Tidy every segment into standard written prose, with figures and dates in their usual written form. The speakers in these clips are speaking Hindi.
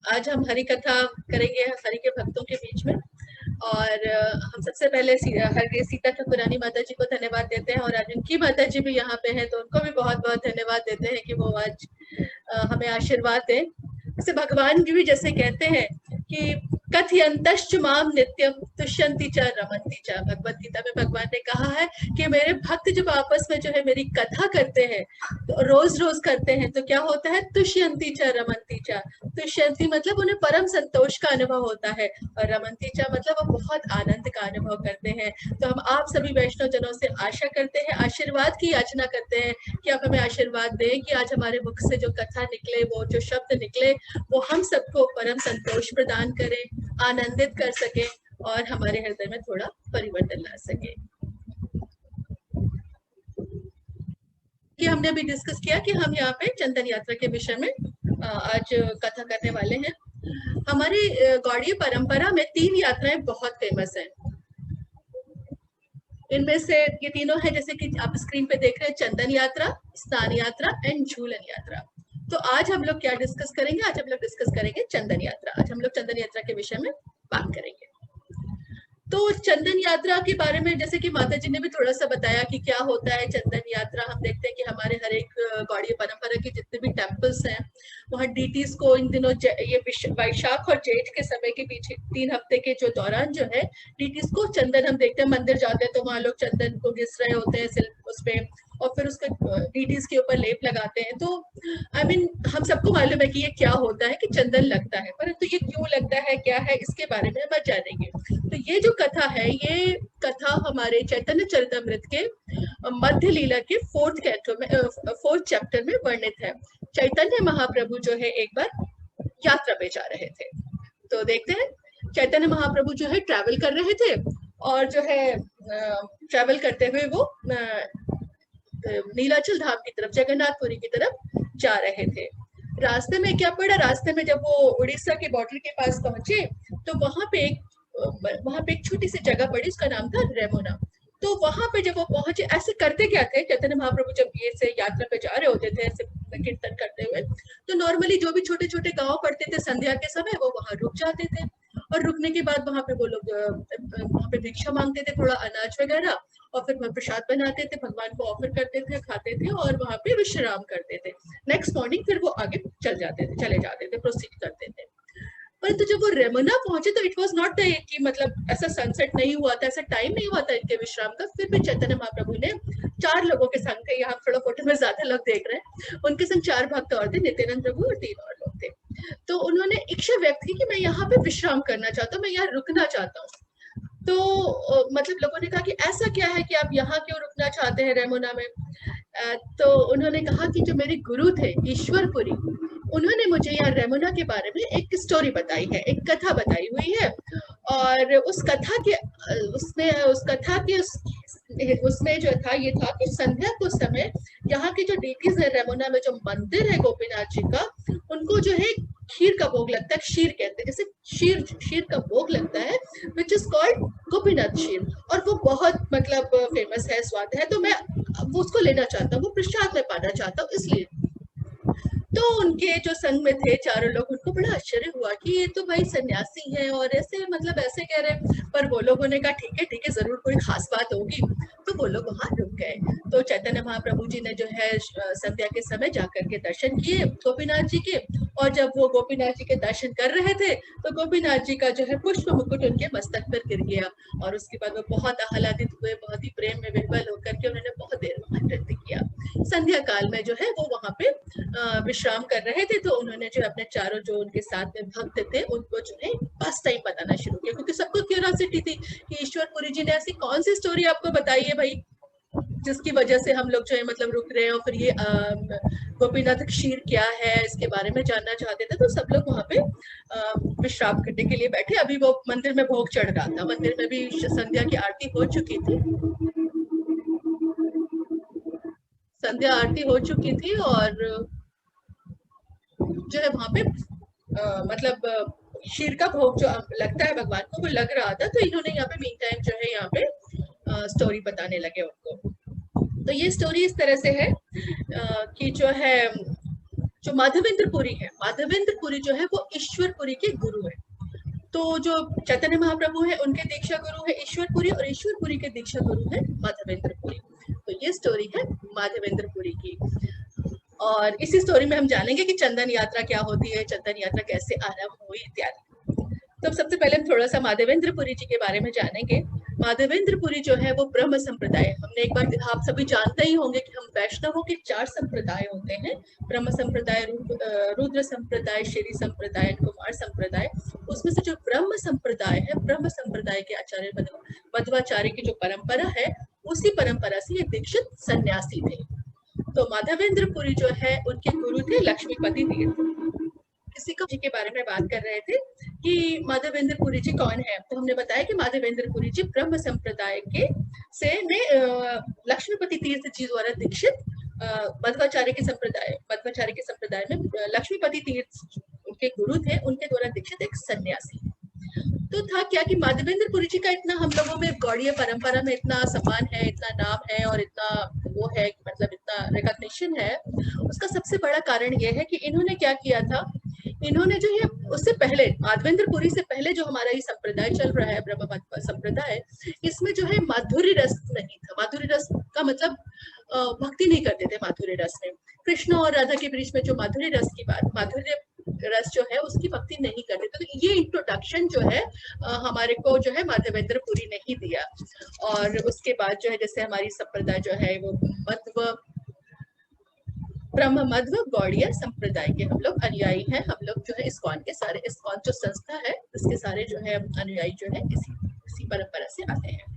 आज हम हरि कथा करेंगे हरि के भक्तों के बीच में। और हम सबसे पहले हरि सीता ठाकुरानी माता जी को धन्यवाद देते हैं, और आज उनकी माता जी भी यहाँ पे हैं तो उनको भी बहुत बहुत धन्यवाद देते हैं कि वो आज हमें आशीर्वाद दें। जैसे भगवान जी भी जैसे कहते हैं कि कथयन्तश्च माम नित्यम तुष्यन्ति च रमन्ति च। भगवत गीता में भगवान ने कहा है कि मेरे भक्त जब आपस में जो है मेरी कथा करते हैं, तो रोज रोज करते हैं, तो क्या होता है, तुष्यन्ति च रमन्ति च। तुष्यन्ति मतलब उन्हें परम संतोष का अनुभव होता है, और रमन्ति च मतलब वो बहुत आनंद का अनुभव करते हैं। तो हम आप सभी वैष्णव जनों से आशा करते हैं, आशीर्वाद की याचना करते हैं कि आप हमें आशीर्वाद दें कि आज हमारे मुख से जो कथा निकले, वो जो शब्द निकले, वो हम सबको परम संतोष प्रदान करें, आनंदित कर सके और हमारे हृदय में थोड़ा परिवर्तन ला सके। कि हमने अभी डिस्कस किया कि हम यहाँ पे चंदन यात्रा के विषय में आज कथा करने वाले हैं। हमारी गौड़ीय परंपरा में 3 यात्राएं बहुत फेमस हैं। इनमें से ये तीनों है, जैसे कि आप स्क्रीन पे देख रहे हैं, चंदन यात्रा, स्नान यात्रा एंड झूलन यात्रा। तो आज हम लोग क्या डिस्कस करेंगे? आज हम लोग डिस्कस करेंगे चंदन यात्रा। आज हम लोग चंदन यात्रा के विषय में बात करेंगे। तो चंदन यात्रा के बारे में जैसे कि माता जी ने भी थोड़ा सा बताया कि क्या होता है चंदन यात्रा। हम देखते हैं कि हमारे हर एक गौड़ीय परंपरा के जितने भी टेम्पल्स हैं, वहाँ डीटीज को इन दिनों ये वैशाख और जेठ के समय के पीछे 3 हफ्ते के जो दौरान जो है, डीटीज को चंदन, हम देखते हैं मंदिर जाते हैं तो वहाँ लोग चंदन को घिस रहे होते हैं सिर्फ उस पे, और फिर उसके डीटीज के ऊपर लेप लगाते हैं। तो आई मीन हम सबको मालूम है कि ये क्या होता है, कि चंदन लगता है, परंतु ये क्यों लगता है, क्या है, इसके बारे में हम आज जानेंगे। तो ये जो कथा है, ये कथा हमारे चैतन्य चरितमृत के मध्य लीला के 4th चैप्टर में वर्णित है। चैतन्य महाप्रभु जो है एक बार यात्रा पे जा रहे थे। तो देखते हैं, चैतन्य महाप्रभु जो है ट्रैवल कर रहे थे, और जो है ट्रैवल करते हुए वो नीलाचल धाम की तरफ, जगन्नाथपुरी की तरफ जा रहे थे। रास्ते में क्या पड़ा, रास्ते में जब वो उड़ीसा के बॉर्डर के पास पहुंचे तो वहां पे एक छोटी सी जगह पड़ी, उसका नाम था रेमुना। तो वहां पे जब वो पहुंचे, ऐसे करते क्या थे चैतन्य महाप्रभु, जब ये से यात्रा पे जा रहे होते थे ऐसे कीर्तन करते हुए, तो नॉर्मली जो भी छोटे छोटे गांव पड़ते थे संध्या के समय, वो वहां रुक जाते थे, और रुकने के बाद वहां पे वो लोग वहां पे भिक्षा मांगते थे, थोड़ा अनाज वगैरह, और फिर वह प्रसाद बनाते थे, भगवान को ऑफर करते थे, खाते थे, और वहां पे विश्राम करते थे। नेक्स्ट मॉर्निंग फिर वो आगे चले जाते थे, प्रोसीड करते थे। परंतु जब वो रेमुना पहुंचे तो इट वाज नॉट कि मतलब ऐसा सनसेट नहीं हुआ था, ऐसा टाइम नहीं हुआ था इनके विश्राम का। फिर भी चैतन्य महाप्रभु ने 4 लोगों के संग थे, यहाँ थोड़ा फोटो में ज्यादा लोग देख रहे हैं, उनके संग 4 भक्त और थे, नित्यानंद प्रभु और 3 और लोग थे। तो उन्होंने इच्छा व्यक्त की कि मैं यहाँ पे विश्राम करना चाहता हूँ, मैं यहाँ रुकना चाहता हूँ। तो मतलब लोगों ने कहा कि ऐसा क्या है कि आप यहाँ क्यों रुकना चाहते हैं रेमुना में? तो उन्होंने कहा कि जो मेरे गुरु थे ईश्वरपुरी, उन्होंने मुझे यहाँ रेमुना के बारे में एक स्टोरी बताई है, एक कथा बताई हुई है, और उस कथा के उसमें जो था, ये था कि संध्या को समय यहाँ के जो डीटीज है रेमुना में, जो मंदिर है गोपीनाथ जी का, उनको जो है खीर का भोग लगता है, क्षीर कहते हैं, जैसे क्षीर का भोग लगता है, विच इज कॉल्ड गोपीनाथ क्षीर, और वो बहुत मतलब फेमस है, स्वाद है। तो मैं वो उसको लेना चाहता हूँ, वो प्रसाद में पाना चाहता हूँ, इसलिए। तो उनके जो संग में थे 4 लोग, उनको बड़ा आश्चर्य हुआ कि ये तो भाई सन्यासी है और ऐसे मतलब ऐसे कह रहे, पर वो लोगों ने कहा ठीक है, जरूर कोई खास बात होगी। तो वो लोग वहां रुक गए। तो चैतन्य महाप्रभु जी ने जो है संध्या के समय जाकर के दर्शन किए गोपीनाथ जी के, और जब वो गोपीनाथ जी के दर्शन कर रहे थे तो गोपीनाथ जी का जो है पुष्प मुकुट उनके मस्तक पर गिर गया, और उसके बाद वो बहुत आह्लादित हुए, बहुत ही प्रेम में विह्वल होकर के उन्होंने बहुत देर वहां नृत्य किया। संध्या काल में जो है वो वहां पे विश्राम कर रहे थे, तो उन्होंने जो अपने चारों जो उनके साथ में भक्त थे उनको जो है पास टाइम बताना शुरू किया, क्योंकि सबको क्यूरियोसिटी थी कि ईश्वरपुरी जी ने ऐसी कौन सी स्टोरी आपको बताई है भाई, जिसकी वजह से हम लोग जो है मतलब रुक रहे हैं, और फिर ये गोपीनाथ क्षीर क्या है, इसके बारे में जानना चाहते थे। तो सब लोग वहां पे विश्राम करने के लिए बैठे। अभी वो मंदिर में भोग चढ़ रहा था, मंदिर में भी संध्या की आरती हो चुकी थी, संध्या आरती हो चुकी थी, और जो है वहां पे मतलब क्षीर का भोग जो लगता है भगवान को, वो लग रहा था। तो इन्होंने यहाँ पे मीन टाइम जो है यहाँ पे स्टोरी बताने लगे उनको। तो ये स्टोरी इस तरह से है कि जो है जो माधवेंद्रपुरी है, माधवेंद्रपुरी जो है वो ईश्वरपुरी के गुरु है। तो जो चैतन्य महाप्रभु है उनके दीक्षा गुरु है ईश्वरपुरी, और ईश्वरपुरी के दीक्षा गुरु है माधवेंद्रपुरी। तो ये स्टोरी है माधवेंद्रपुरी की। और इसी स्टोरी में हम जानेंगे कि चंदन यात्रा क्या होती है, चंदन यात्रा कैसे आरंभ हुई इत्यादि। तो सबसे पहले हम थोड़ा सा माधवेंद्रपुरी जी के बारे में जानेंगे। माधवेंद्रपुरी जो है वो ब्रह्म संप्रदाय, हमने एक बार, आप सभी जानते ही होंगे कि हम वैष्णवों के 4 संप्रदाय होते हैं, ब्रह्म संप्रदाय, रुद्र संप्रदाय, श्री संप्रदाय, कुमार संप्रदाय। उसमें से जो ब्रह्म संप्रदाय है, ब्रह्म संप्रदाय के आचार्य मध्वाचार्य की जो परंपरा है, उसी परंपरा से ये दीक्षित सन्यासी थे। तो माधवेंद्रपुरी जो है उनके गुरु थे लक्ष्मीपति तीर्थ। किसी को जी के बारे में बात कर रहे थे कि माधवेंद्रपुरी जी कौन है, तो हमने बताया कि माधवेंद्रपुरी जी ब्रह्म संप्रदाय के से में लक्ष्मीपति तीर्थ जी द्वारा दीक्षित मध्वाचार्य के संप्रदाय में लक्ष्मीपति तीर्थ उनके गुरु थे, उनके द्वारा दीक्षित एक सन्यासी। तो था क्या कि माधवेंद्रपुरी जी का इतना हम लोगों में गौड़ीय परंपरा में इतना सम्मान है, इतना नाम है और इतना वो है, मतलब इतना रिकॉग्निशन है, उसका सबसे बड़ा कारण ये है कि इन्होंने क्या किया था, इन्होंने जो है उससे पहले, माधवेंद्रपुरी से पहले जो हमारा ये संप्रदाय चल रहा है ब्रह्म संप्रदाय, इसमें जो है माधुर्य रस नहीं था। माधुर्य रस का मतलब भक्ति नहीं करते थे माधुर्य रस में। कृष्ण और राधा के बीच में जो माधुर्य रस की बात, माधुर्य रस जो है उसकी भक्ति नहीं करते। तो ये इंट्रोडक्शन जो है हमारे को जो है माधवेंद्रपुरी ने ही दिया। और उसके बाद जो है जैसे हमारी संप्रदाय जो है वो ब्रह्म मध्व गौड़ीय संप्रदाय के हम लोग अनुयायी हैं। हम लोग जो है इस्कॉन के सारे, इस्कॉन जो संस्था है इसके सारे जो है अनुयायी जो है इसी परंपरा से आते हैं।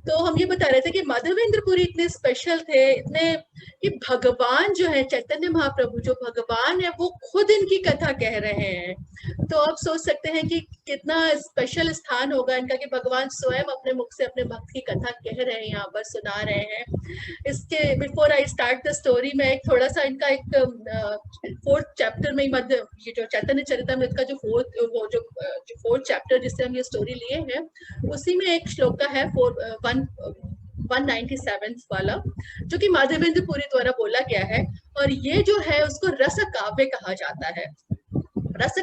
तो हम ये बता रहे थे कि माधवेंद्रपुरी इतने स्पेशल थे, इतने कि भगवान जो है चैतन्य महाप्रभु जो भगवान है वो खुद इनकी कथा कह रहे हैं। तो आप सोच सकते हैं कि कितना स्पेशल स्थान होगा इनका कि भगवान स्वयं अपने मुख से अपने भक्त की कथा कह रहे हैं, यहाँ पर सुना रहे हैं। इसके before I start the story में एक थोड़ा सा इनका एक 4th चैप्टर में मध्य, ये जो चैतन्य चरितामृत का जो 4th चैप्टर जिससे हम ये स्टोरी लिए हैं, उसी में एक श्लोक का है 197 वाला, जो कि माधवेंद्रपुरी द्वारा बोला गया है। और ये जो है उसको रस काव्य कहा जाता है। रस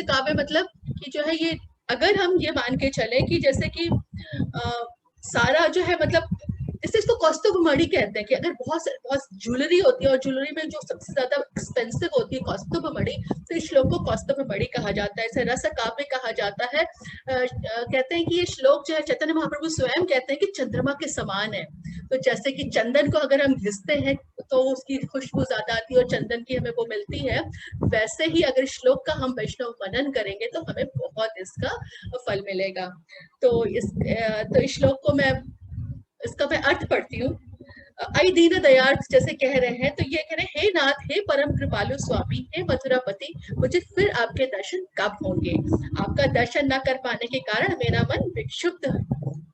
काव्य मतलब कि जो है ये, अगर हम ये मान के चले कि जैसे कि सारा जो है, मतलब इसको कौस्तुभमणि कहते हैं कि अगर बहुत ज्वेलरी होती है और ज्वेलरी में जो सबसे ज्यादा एक्सपेंसिव होती है कौस्तुभमणि, तो इस श्लोक को कौस्तुभमणि कहा जाता है, इसे रस काव्य कहा जाता है। कहते हैं कि ये श्लोक जो है चैतन्य महाप्रभु स्वयं कहते हैं कि चंद्रमा के समान है। तो जैसे कि चंदन को अगर हम घिसते हैं तो उसकी खुशबू ज्यादा आती है और चंदन की हमें वो मिलती है, वैसे ही अगर श्लोक का हम वैष्णव मनन करेंगे तो हमें बहुत इसका फल मिलेगा। तो इस श्लोक को इसका मैं अर्थ पढ़ती हूँ। आई दीन दयार्थ जैसे कह रहे हैं, तो ये कह रहे हैं, हे नाथ, हे परम कृपालु स्वामी, हे मथुरापति, मुझे फिर आपके दर्शन कब होंगे? आपका दर्शन न कर पाने के कारण मेरा मन विक्षुब्ध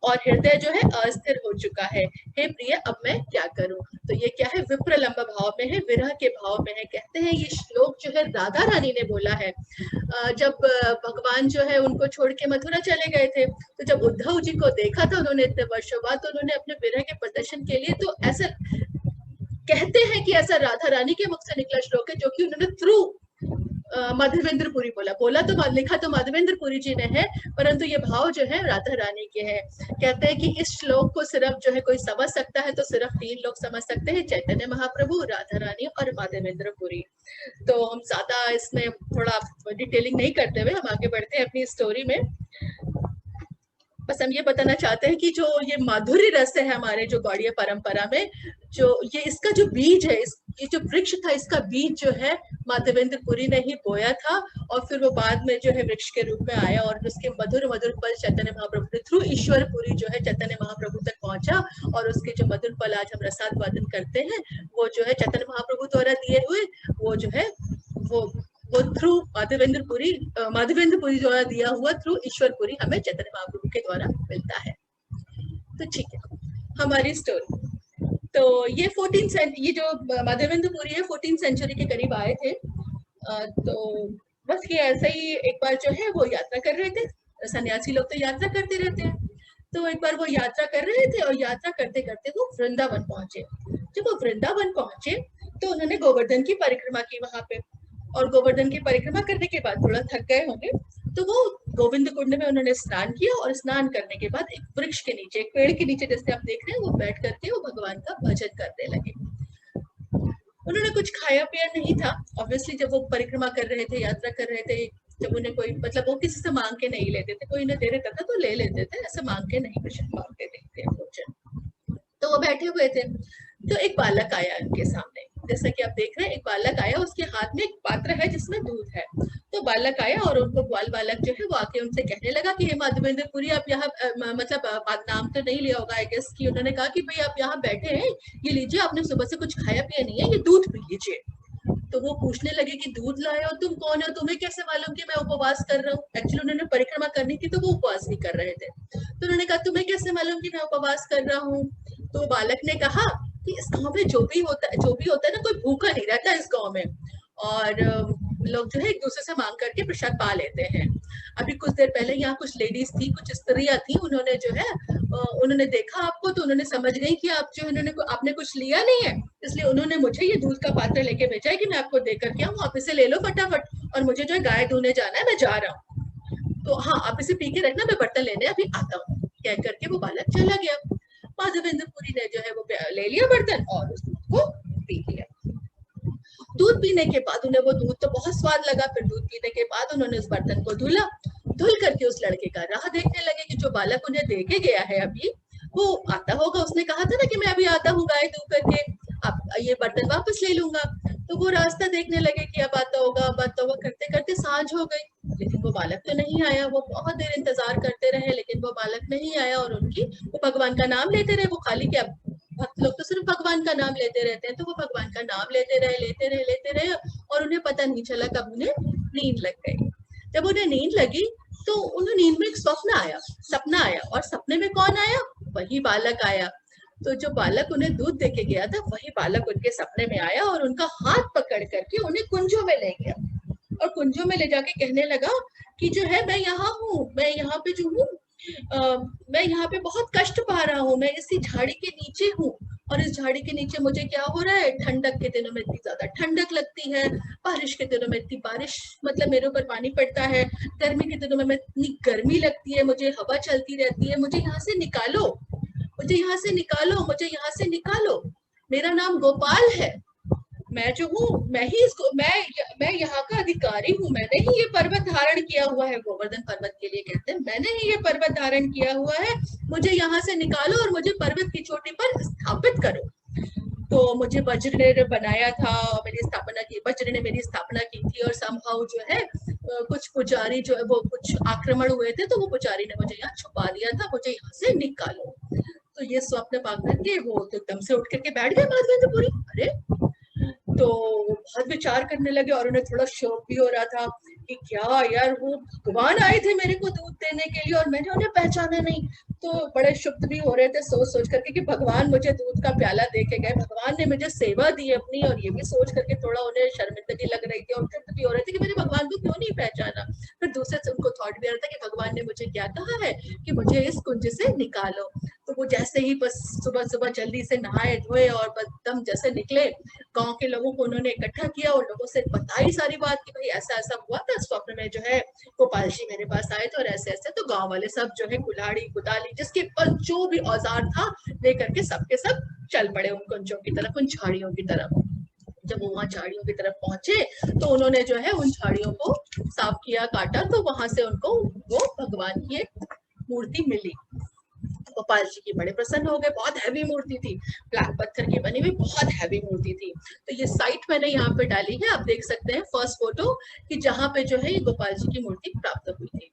और हृदय जो है अस्थिर हो चुका है। हे प्रिय, अब मैं क्या करूं? तो ये क्या है, विप्रलंब भाव में है, विरह के भाव में है। कहते हैं ये श्लोक जो है राधा रानी ने बोला है जब भगवान जो है उनको छोड़ के मथुरा चले गए थे। तो जब उद्धव जी को देखा था उन्होंने इतने वर्षों बाद, तो उन्होंने अपने विरह के प्रदर्शन के लिए, तो ऐसा कहते हैं कि ऐसा राधा रानी के मुख से निकला श्लोक है जो कि उन्होंने थ्रू माधवेंद्रपुरी बोला तो लिखा तो माधवेंद्रपुरी जी ने है, परंतु ये भाव जो है राधा रानी के है। कहते हैं कि इस श्लोक को सिर्फ जो है कोई समझ सकता है तो सिर्फ 3 लोग समझ सकते हैं, चैतन्य महाप्रभु, राधा रानी और माधवेंद्रपुरी। तो हम ज्यादा इसमें थोड़ा डिटेलिंग नहीं करते हुए हम आगे बढ़ते हैं अपनी स्टोरी में। बस हम ये बताना चाहते हैं कि जो ये माधुर्य रस है हमारे जो गौड़ीय परंपरा में, जो ये इसका जो बीज है, ये जो वृक्ष था, इसका बीज जो है माधवेंद्रपुरी ने ही बोया था, और फिर वो बाद में जो है वृक्ष के रूप में आया और उसके मधुर मधुर पल चैतन्य महाप्रभु ने थ्रू ईश्वरपुरी जो है चैतन्य महाप्रभु तक पहुंचा, और उसके जो मधुर पल आज हम रसाद वादन करते हैं वो जो है चैतन्य महाप्रभु द्वारा दिए हुए, वो जो है वो थ्रू माधवेंद्रपुरी द्वारा दिया हुआ थ्रू ईश्वरपुरी हमें चैतन्य महाप्रभु के द्वारा मिलता है। तो ठीक है, हमारी स्टोरी। तो ये 14th सेंचुरी, ये जो माधवेंद्रपुरी है 14th सेंचुरी के करीब आए थे। तो बस ये ऐसे ही एक बार जो है वो यात्रा कर रहे थे, सन्यासी लोग तो यात्रा करते रहते हैं। तो एक बार वो यात्रा कर रहे थे और यात्रा करते करते वो वृंदावन पहुंचे। जब वो वृंदावन पहुंचे तो उन्होंने गोवर्धन की परिक्रमा की वहां पे, और गोवर्धन की परिक्रमा करने के बाद थोड़ा थक गए होंगे, तो वो गोविंद कुंड में उन्होंने स्नान किया, और स्नान करने के बाद एक वृक्ष के नीचे, एक पेड़ के नीचे जैसे आप देख रहे हैं, वो बैठ करके वो भगवान का भजन करने लगे। उन्होंने कुछ खाया पिया नहीं था, ऑब्वियसली जब वो परिक्रमा कर रहे थे, यात्रा कर रहे थे, जब उन्हें कोई, मतलब वो किसी से मांग के नहीं लेते थे, कोई उन्हें दे देता था तो ले लेते थे, ऐसे मांग के नहीं कुछ मांगते थे भोजन। तो वो बैठे हुए थे, तो एक बालक आया उनके सामने, जैसा कि आप देख रहे हैं, एक बालक आया, उसके हाथ में एक पात्र है जिसमें दूध है। तो बालक आया और उनको बालक जो है वो आके उनसे कहने लगा कि हे माधवेंद्रपुरी, आप यहाँ मतलब नाम तो नहीं लिया होगा आई गेस, कि उन्होंने कहा कि भाई आप यहाँ बैठे हैं, ये लीजिए, आपने सुबह से कुछ खाया पिया नहीं है, ये दूध पी लीजिए। तो वो पूछने लगे कि दूध लाए हो, तुम कौन हो, तुम्हें कैसे मालूम कि मैं उपवास कर रहा हूँ। एक्चुअली उन्होंने परिक्रमा करनी थी तो वो उपवास नहीं कर रहे थे। तो उन्होंने कहा तुम्हें कैसे मालूम कि मैं उपवास कर रहा हूँ। तो बालक ने कहा कि इस गांव में जो भी होता है ना, कोई भूखा नहीं रहता इस गांव में, और लोग जो है एक दूसरे से मांग करके प्रसाद पा लेते हैं। अभी कुछ देर पहले यहाँ कुछ लेडीज थी, कुछ स्त्रियां थी, उन्होंने जो है उन्होंने देखा आपको, तो उन्होंने समझ गई कि आप जो है आपने कुछ लिया नहीं है, इसलिए उन्होंने मुझे ये दूध का पात्र लेके भेजा है कि मैं आपको दे करके आऊँ, आप इसे ले लो फटाफट, और मुझे जो है गाय धोने जाना है, मैं जा रहा हूँ, तो हाँ आप इसे पी के रखना, मैं बर्तन लेने अभी आता हूँ। कह करके वो बालक चला गया। माधवेंद्रपुरी ने जो है वो ले लिया बर्तन और उस दूध को पी लिया। दूध पीने के बाद उन्हें वो दूध तो बहुत स्वाद लगा, फिर दूध पीने के बाद उन्होंने उस बर्तन को धुला, धुल करके उस लड़के का राह देखने लगे कि जो बालक उन्हें दे के गया है अभी, वो आता होगा, उसने कहा था ना कि मैं अभी आता हूँ गाय दूध करके, अब ये बर्तन वापस ले लूंगा। तो वो रास्ता देखने लगे कि अब आता होगा, अब आता होगा, करते करते सांझ हो गई, लेकिन वो बालक तो नहीं आया। वो बहुत देर इंतजार करते रहे, लेकिन वो बालक नहीं आया, और उनकी वो भगवान का नाम लेते रहे, वो खाली क्या, भक्त लोग तो सिर्फ भगवान का नाम लेते रहते हैं, तो वो भगवान का नाम लेते रहे, और उन्हें पता नहीं चला कब उन्हें नींद लग गई। जब उन्हें नींद लगी तो उन्हें नींद में एक सपना आया, और सपने में कौन आया, वही बालक आया। तो जो बालक उन्हें दूध देके गया था, वही बालक उनके सपने में आया, और उनका हाथ पकड़ करके उन्हें कुंजों में ले गया, और कुंजों में ले जाके कहने लगा कि जो है मैं यहाँ हूँ, मैं यहाँ पे जो हूँ, मैं यहाँ पे बहुत कष्ट पा रहा हूँ, मैं इसी झाड़ी के नीचे हूँ, और इस झाड़ी के नीचे मुझे क्या हो रहा है, ठंडक के दिनों में इतनी ज्यादा ठंडक लगती है, बारिश के दिनों में इतनी बारिश, मतलब मेरे ऊपर पानी पड़ता है, गर्मी के दिनों में इतनी गर्मी लगती है, मुझे हवा चलती रहती है, मुझे यहाँ से निकालो, मुझे यहाँ से निकालो, मुझे यहाँ से निकालो, मेरा नाम गोपाल है, मैं जो हूँ, मैं ही इसको, मैं यहाँ का अधिकारी हूँ, मैंने ही ये पर्वत धारण किया हुआ है, गोवर्धन पर्वत के लिए कहते हैं, मैंने ही ये पर्वत धारण किया हुआ है, मुझे यहाँ से निकालो और मुझे पर्वत की चोटी पर स्थापित करो। तो मुझे वज्र ने बनाया था, मेरी स्थापना की, वज्र ने मेरी स्थापना की थी, और समहाउ जो है कुछ पुजारी जो है वो कुछ आक्रमण हुए थे, तो वो पुजारी ने मुझे यहाँ छुपा दिया था, मुझे यहाँ से निकालो। तो ये स्वप्न पा करके वो तो एकदम से उठ करके बैठ गए माधवेंद्रपुरी। अरे, तो बहुत विचार करने लगे, और उन्हें थोड़ा शौक भी हो रहा था कि क्या यार, वो भगवान आए थे मेरे को दूध देने के लिए और मैंने उन्हें पहचाना नहीं। तो बड़े शुभ भी हो रहे थे सोच सोच करके कि भगवान मुझे दूध का प्याला दे के गए, भगवान ने मुझे सेवा दी अपनी, और ये भी सोच करके थोड़ा उन्हें शर्मिंदगी लग रही थी और तृप्त भी हो रहे थे कि मेरे भगवान को क्यों नहीं पहचाना। फिर दूसरे से उनको थॉट भी आ रहा था कि भगवान ने मुझे क्या कहा है कि मुझे इस कुंज से निकालो। तो वो जैसे ही बस सुबह सुबह जल्दी से नहाए धोए और बस दम जैसे निकले, गांव के लोगों को उन्होंने इकट्ठा किया, उन लोगों से बताई सारी बात कि भाई ऐसा ऐसा हुआ था, स्वप्न में जो है गोपाल जी मेरे पास आए थे और ऐसे ऐसे। तो गांव वाले सब जो है कुल्हाड़ी कुदाली जिसके पास जो भी औजार था लेकर के सबके सब चल पड़े उन कुंजों की तरफ, उन झाड़ियों की तरफ। जब वो वहां झाड़ियों की तरफ पहुंचे तो उन्होंने जो है उन झाड़ियों को साफ किया, काटा, तो वहां से उनको वो भगवान की एक मूर्ति मिली। गोपाल जी की बड़े प्रसन्न हो गए, बहुत हैवी मूर्ति थी, ब्लैक पत्थर की बनी हुई बहुत हैवी मूर्ति थी। तो ये साइट मैंने यहाँ पे डाली है, आप देख सकते हैं फर्स्ट फोटो कि जहाँ पे जो है ये गोपाल जी की मूर्ति प्राप्त हुई थी।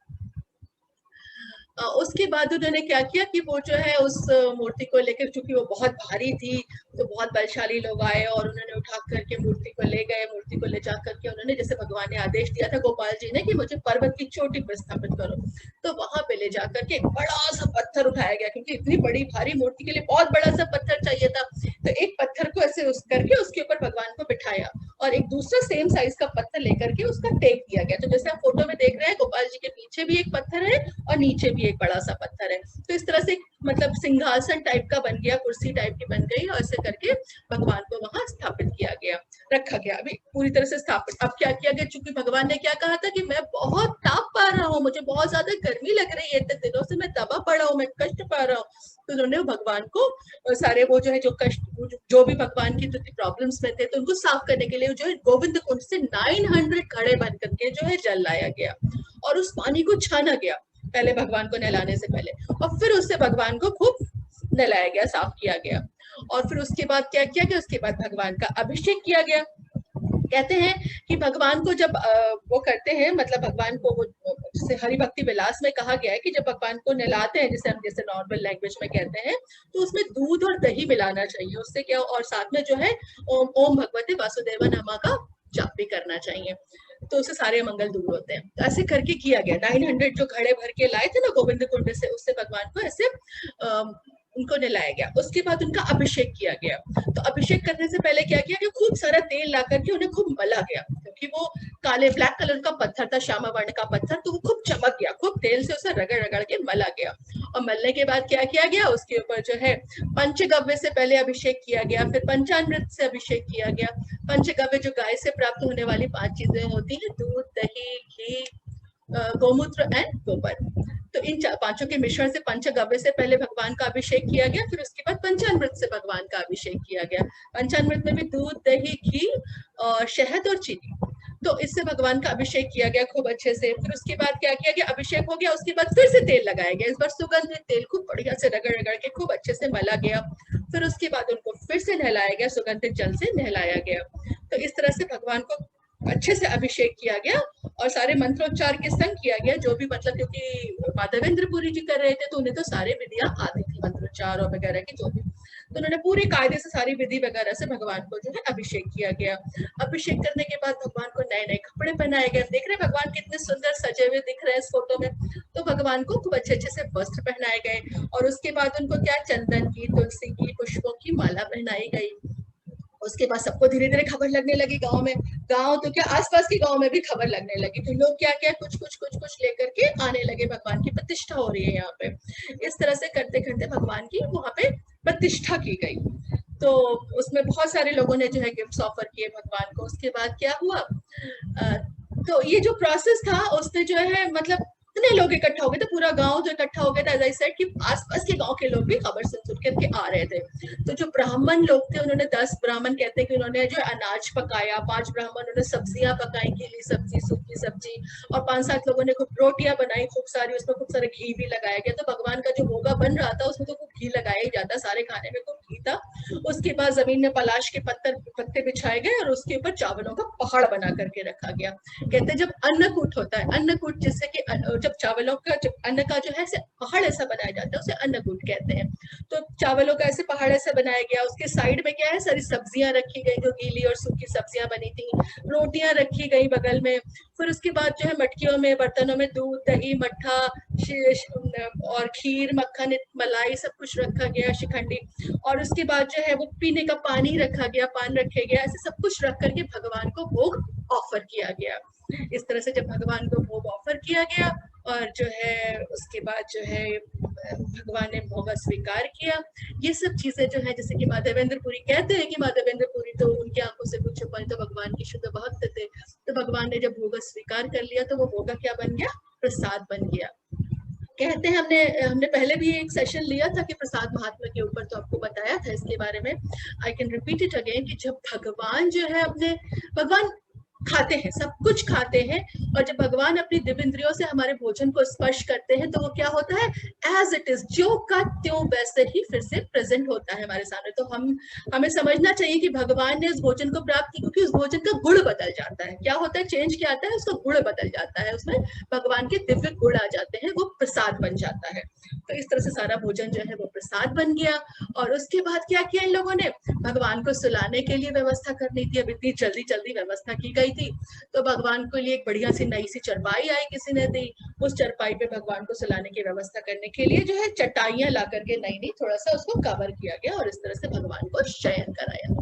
उसके बाद उन्होंने क्या किया कि वो जो है उस मूर्ति को लेकर, चूंकि वो बहुत भारी थी तो बहुत बलशाली लोग आए और उन्होंने उठा करके मूर्ति को ले गए। मूर्ति को ले जा करके उन्होंने, जैसे भगवान ने आदेश दिया था गोपाल जी ने कि मुझे पर्वत की चोटी पर स्थापित करो, तो वहां पे ले जा करके एक बड़ा सा पत्थर उठाया गया, क्योंकि इतनी बड़ी भारी मूर्ति के लिए बहुत बड़ा सा पत्थर चाहिए था। तो एक पत्थर को ऐसे उस करके उसके ऊपर भगवान को बिठाया और एक दूसरा सेम साइज का पत्थर लेकर के उसका टेक दिया गया। तो जैसे आप फोटो में देख रहे हैं गोपाल जी के पीछे भी एक पत्थर है और नीचे भी एक बड़ा सा पत्थर है। तो इस तरह से मतलब सिंहासन टाइप का बन गया, कुर्सी टाइप की बन गई, और ऐसे करके भगवान को वहां स्थापित किया गया, रखा गया। अभी पूरी तरह से स्थापित। अब क्या किया गया, चूंकि भगवान ने क्या कहा था कि मैं बहुत ताप पा रहा हूँ, मुझे बहुत ज्यादा गर्मी लग रही है, इतने दिनों से मैं दबा पड़ा हूँ, मैं कष्ट पा रहा हूँ, तो उन्होंने भगवान को सारे वो जो है जो कष्ट, जो भी भगवान की जो प्रॉब्लम्स में थे, तो उनको साफ करने के लिए जो है गोविंद कुंड से 900 घड़े बन करके जो है जल लाया गया, और उस पानी को छाना गया पहले भगवान को नहलाने से पहले, और फिर उससे भगवान को खूब नहलाया गया, साफ किया गया। और फिर उसके बाद क्या किया गया, उसके बाद भगवान का अभिषेक किया गया। कहते हैं कि भगवान को जब वो करते हैं, मतलब भगवान को वो जैसे हरि भक्ति विलास में कहा गया है कि जब भगवान को नहलाते हैं, जैसे हम जैसे नॉर्मल लैंग्वेज में कहते हैं, तो उसमें दूध और दही मिलाना चाहिए, उससे क्या, और साथ में जो है ओम ओम भगवते वासुदेव नामा का जाप भी करना चाहिए, तो उससे सारे मंगल दूर होते हैं। तो ऐसे करके किया गया। 900 जो घड़े भर के लाए थे ना गोविंद कुंड से, उससे भगवान को ऐसे उनको नहलाया गया। उसके बाद उनका अभिषेक किया गया। तो अभिषेक करने से पहले क्या किया कि खूब सारा तेल ला करके उन्हें खूब मला गया, क्योंकि वो काले ब्लैक कलर का पत्थर था, श्यामा वर्ण का पत्थर, तो वो खूब चमक गया, खूब तेल से उसे रगड़ रगड़ के मला गया। और मलने के बाद क्या किया गया, उसके ऊपर जो है पंचगव्य से पहले अभिषेक किया गया, फिर पंचामृत से अभिषेक किया गया। पंचगव्य जो गाय से प्राप्त होने वाली 5 चीजें होती है, दूध, दही, घी, गोमूत्र एंड गोबर, तो इन पांचों के मिश्रण से पंचगव्य से पहले भगवान का अभिषेक किया गया, फिर उसके बाद पंचामृत से भगवान का अभिषेक किया गया। पंचामृत में भी दूध, दही, घी, शहद और चीनी, तो इससे भगवान का अभिषेक किया गया खूब अच्छे से। फिर उसके बाद क्या किया गया, अभिषेक हो गया, उसके बाद फिर से तेल लगाया गया, इस बार सुगंधित तेल खूब बढ़िया से रगड़ रगड़ के खूब अच्छे से मला गया। फिर उसके बाद उनको फिर से नहलाया गया, सुगंधित जल से नहलाया गया। तो इस तरह से भगवान को अच्छे से अभिषेक किया गया, और सारे मंत्रोच्चार के संग किया गया, जो भी मतलब, क्योंकि माधवेंद्र पुरी जी कर रहे थे तो उन्हें तो सारे विधियां आती थी, मंत्रोच्चार और वगैरह की जो भी, तो उन्होंने पूरे कायदे से सारी विधि वगैरह से भगवान को जो है अभिषेक किया गया। अभिषेक करने के बाद भगवान को नए नए कपड़े पहनाए गए। देख रहे भगवान कितने सुंदर सजे हुए दिख रहे हैं इस फोटो में, तो भगवान को खूब अच्छे अच्छे से वस्त्र पहनाए गए, और उसके बाद उनको क्या, चंदन की, तुलसी की, पुष्पों की माला पहनाई गई। उसके बाद सबको धीरे धीरे खबर लगने लगी गांव में, गांव तो क्या आसपास के गांव में भी खबर लगने लगी, तो लोग क्या क्या कुछ कुछ कुछ कुछ लेकर के आने लगे, भगवान की प्रतिष्ठा हो रही है यहाँ पे। इस तरह से करते करते भगवान की वहां पे प्रतिष्ठा की गई। तो उसमें बहुत सारे लोगों ने जो है गिफ्ट्स ऑफर किए भगवान को। उसके बाद क्या हुआ, तो ये जो प्रोसेस था उसने जो है मतलब इतने लोग इकट्ठा हो गए थे, पूरा गांव जो इकट्ठा हो गया था, एज आई सेड कि आसपास के गांव के लोग भी खबर सुन सुन करके आ रहे थे। तो जो ब्राह्मण लोग थे, उन्होंने 10 ब्राह्मण कहते हैं कि उन्होंने जो अनाज पकाया, 5 ब्राह्मण उन्होंने सब्जियां पकाई, गीली सब्जी, सूखी सब्जी, और 5-7 लोगों ने खूब रोटियां बनाई खूब सारी, उसमें खूब सारा घी भी लगाया गया। तो भगवान का जो भोगा बन रहा था उसमें तो खूब घी लगाया ही जाता, सारे खाने में खूब घी था। उसके बाद जमीन में पलाश के पत्ते बिछाए गए, और उसके ऊपर चावलों का पहाड़ बना करके रखा गया। कहते हैं जब अन्नकूट होता है, अन्नकूट जिससे कि जब चावलों का, जब अन्न का जो है ऐसे पहाड़ ऐसा बनाया जाता है, उसे अन्नकूट कहते हैं। तो चावलों का ऐसे पहाड़ ऐसा बनाया गया, उसके साइड में क्या है, सारी सब्जियां रखी गई, जो गीली और सूखी सब्जियां बनी थी, रोटियां रखी गई बगल में। फिर उसके बाद जो है मटकियों में, बर्तनों में दूध, दही, मट्ठा और खीर, मक्खन, मलाई सब कुछ रखा गया, शिखंडी, और उसके बाद जो है वो पीने का पानी रखा गया, पान रखे गया, ऐसे सब कुछ रख करके भगवान को भोग ऑफर किया गया। इस तरह से जब भगवान को भोग ऑफर किया गया, और जो है उसके बाद जो है भगवान ने भोग स्वीकार किया। ये सब चीजें जो है, जैसे कि माधवेंद्र पुरी कहते हैं कि माधवेंद्र पुरी तो उनकी आंखों से कुछ छुपा, तो भगवान के शुद्ध भक्त थे। तो भगवान ने जब भोग स्वीकार कर लिया, तो वो भोग क्या बन गया, प्रसाद बन गया। कहते हैं, हमने हमने पहले भी एक सेशन लिया था कि प्रसाद महात्मा के ऊपर, तो आपको बताया था इसके बारे में। I can repeat it again कि जब भगवान जो है अपने, भगवान खाते हैं, सब कुछ खाते हैं, और जब भगवान अपनी दिव्य इंद्रियों से हमारे भोजन को स्पर्श करते हैं, तो वो क्या होता है, एज इट इज, जो का त्यों वैसे ही फिर से प्रेजेंट होता है हमारे सामने। तो हमें समझना चाहिए कि भगवान ने उस भोजन को प्राप्त की, क्योंकि उस भोजन का गुण बदल जाता है। क्या होता है, चेंज क्या आता है, उसका गुण बदल जाता है, उसमें भगवान के दिव्य गुण आ जाते हैं, वो प्रसाद बन जाता है। तो इस तरह से सारा भोजन जो है वो प्रसाद बन गया। और उसके बाद क्या किया इन लोगों ने, भगवान को सुलाने के लिए व्यवस्था करनी थी। अब इतनी जल्दी जल्दी व्यवस्था की गई थी, तो भगवान को लिए एक बढ़िया सी नई सी चरपाई आई, किसी ने दी। उस चरपाई पे भगवान को सुलाने की व्यवस्था करने के लिए जो है चटाइयां ला करके नई नई थोड़ा सा उसको कवर किया गया, और इस तरह से भगवान को शयन कराया।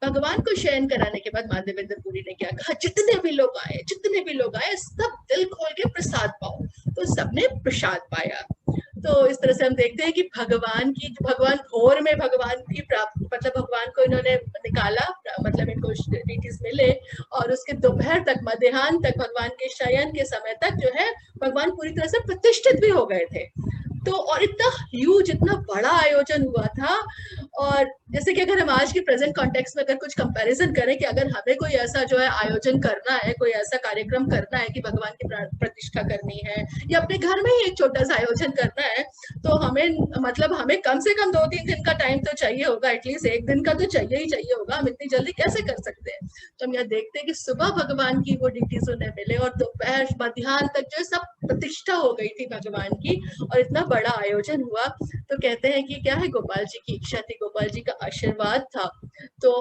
भगवान को शयन कराने के बाद माधवेंद्र पुरी ने क्या कहा, जितने भी लोग आए, जितने भी लोग आए, सब दिल खोल के प्रसाद पाओ। तो सबने प्रसाद पाया। तो इस तरह से हम देखते हैं कि भगवान भोर में भगवान की प्राप्त, मतलब भगवान को इन्होंने निकाला, मतलब इनको डिटीज मिले, और उसके दोपहर तक, मध्याह्न तक, भगवान के शयन के समय तक जो है भगवान पूरी तरह से प्रतिष्ठित भी हो गए थे। तो और इतना ह्यूज, इतना बड़ा आयोजन हुआ था। और जैसे कि अगर हम आज के प्रेजेंट कॉन्टेक्स्ट में अगर कुछ कंपैरिजन करें कि अगर हमें कोई ऐसा जो है आयोजन करना है, कोई ऐसा कार्यक्रम करना है कि भगवान की प्रतिष्ठा करनी है, या अपने घर में ही एक छोटा सा आयोजन करना है, तो हमें, मतलब हमें कम से कम 2-3 दिन का टाइम तो चाहिए होगा, एटलीस्ट 1 दिन का तो चाहिए ही चाहिए होगा। हम इतनी जल्दी कैसे कर सकते हैं? तो हम यहाँ देखते हैं कि सुबह भगवान की वो डिटीज उन्हें मिले, और दोपहर मध्याह्न तक जो है सब प्रतिष्ठा हो गई थी भगवान की, और इतना बड़ा आयोजन हुआ। तो कहते हैं कि क्या है, गोपाल जी की इच्छा थी, गोपाल जी का आशीर्वाद था। तो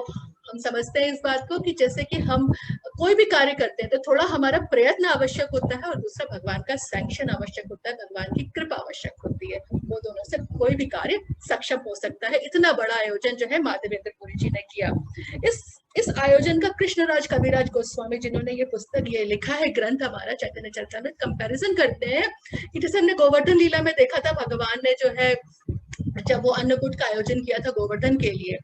हम समझते हैं इस बात को कि जैसे कि हम कोई भी कार्य करते हैं तो थोड़ा हमारा प्रयत्न आवश्यक होता है, और दूसरा भगवान का सैंक्शन आवश्यक होता है, भगवान की कृपा आवश्यक होती है। वो दोनों से कोई भी कार्य सक्षम हो सकता है। इतना बड़ा आयोजन जो है माधवेंद्र पुरी जी ने किया। इस आयोजन का कृष्णराज कविराज गोस्वामी, जिन्होंने ये पुस्तक, ये लिखा है ग्रंथ हमारा चैतन्य चरितामृत, कंपैरिजन करते हैं कि जैसे हमने गोवर्धन लीला में देखा था, भगवान ने जो है जब वो अन्नकूट का आयोजन किया था गोवर्धन के लिए,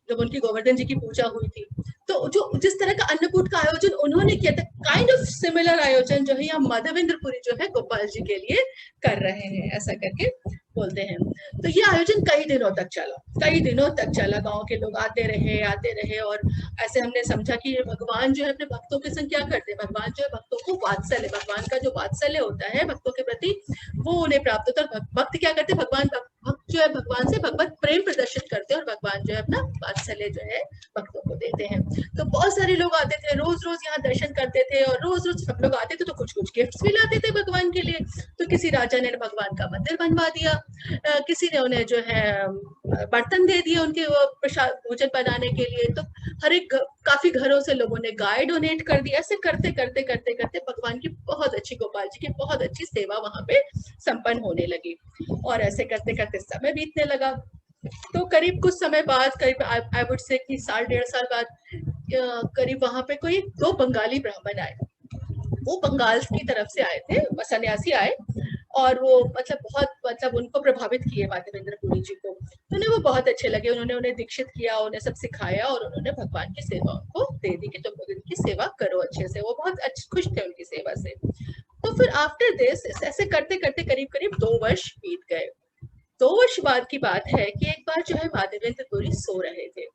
जब उनकी गोवर्धन जी की पूजा हुई थी, तो जो जिस तरह का अन्नकूट का आयोजन उन्होंने किया था, काइंड ऑफ सिमिलर आयोजन जो है यहाँ माधवेंद्र पुरी जो है गोपाल जी के लिए कर रहे हैं, ऐसा करके बोलते हैं। तो ये आयोजन कई दिनों तक चला, गांव के लोग आते रहे, और ऐसे हमने समझा कि भगवान जो है अपने भक्तों के संग क्या करते हैं, भगवान जो है भक्तों को वात्सल्य, भगवान का जो वात्सल्य होता है भक्तों के प्रति, वो उन्हें प्राप्त होता है। भक्त क्या करते हैं, भक्त जो है भगवान से भगवत प्रेम प्रदर्शित करते हैं, और भगवान जो है अपना वात्सल्य जो है भक्तों को देते हैं। तो बहुत सारे लोग आते थे, रोज रोज यहाँ दर्शन करते थे, और रोज रोज सब लोग आते थे तो कुछ कुछ गिफ्ट्स भी लाते थे भगवान के लिए। तो किसी राजा ने भगवान का मंदिर बनवा दिया, किसी ने उन्हें जो है बर्तन दे दिए उनके प्रसाद भोजन बनाने के लिए। तो हर एक काफी घरों से लोगों ने गाय डोनेट कर दी। ऐसे करते करते करते करते भगवान की बहुत अच्छी, गोपाल जी की बहुत अच्छी सेवा वहां पे संपन्न होने लगी, और ऐसे करते करते समय बीतने लगा। तो करीब कुछ समय बाद, करीब आई वुड से कि 1.5 साल बाद, करीब वहां पे कोई 2 बंगाली ब्राह्मण आए। वो बंगाल की तरफ से आए थे, सन्यासी आए, और वो मतलब उनको प्रभावित किए माधवेंद्र पुरी जी को। तो उन्हें वो बहुत अच्छे लगे, उन्हें दीक्षित किया, उन्हें सब सिखाया, और उन्होंने भगवान की सेवा उनको दे दी कि तुम इनकी सेवा करो अच्छे से। वो बहुत खुश थे उनकी सेवा से। तो फिर आफ्टर दिस ऐसे करते करते करीब करीब 2 वर्ष बीत गए। 2 वर्ष बाद की बात है कि एक बार जो है माधवेंद्र पुरी सो रहे थे,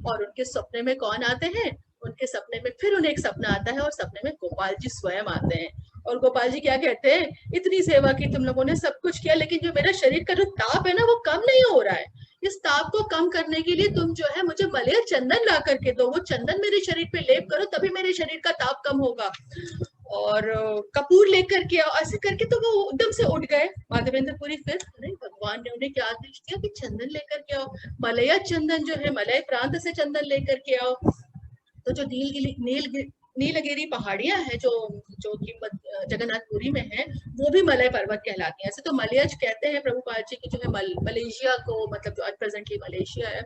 और उनके सपने में कौन आते हैं, उनके सपने में फिर उन्हें एक सपना आता है, और सपने में गोपाल जी स्वयं आते हैं। और गोपाल जी क्या कहते हैं, इतनी सेवा की तुम लोगों ने, सब कुछ किया, लेकिन जो मेरा शरीर का जो ताप है ना वो कम नहीं हो रहा है। इस ताप को कम करने के लिए तुम जो है मुझे मलय चंदन ला करके दो, वो चंदन मेरे शरीर पे लेप करो, तभी मेरे शरीर का ताप कम होगा। और कपूर लेकर के आओ, ऐसे करके। तो वो एकदम से उठ गए माधवेंद्र पुरी। फिर अरे भगवान ने उन्हें क्या आदेश दिया कि चंदन लेकर के आओ, मलया चंदन जो है, मलय प्रांत से चंदन लेकर के आओ। तो जो नीलगिरी पहाड़ियां हैं जो जो कि जगन्नाथपुरी में है, वो भी मलय पर्वत कहलाती है। ऐसे तो मलयज कहते हैं प्रभुपाद जी की जो है मलेशिया को, मतलब जो आज प्रेजेंटली मलेशिया है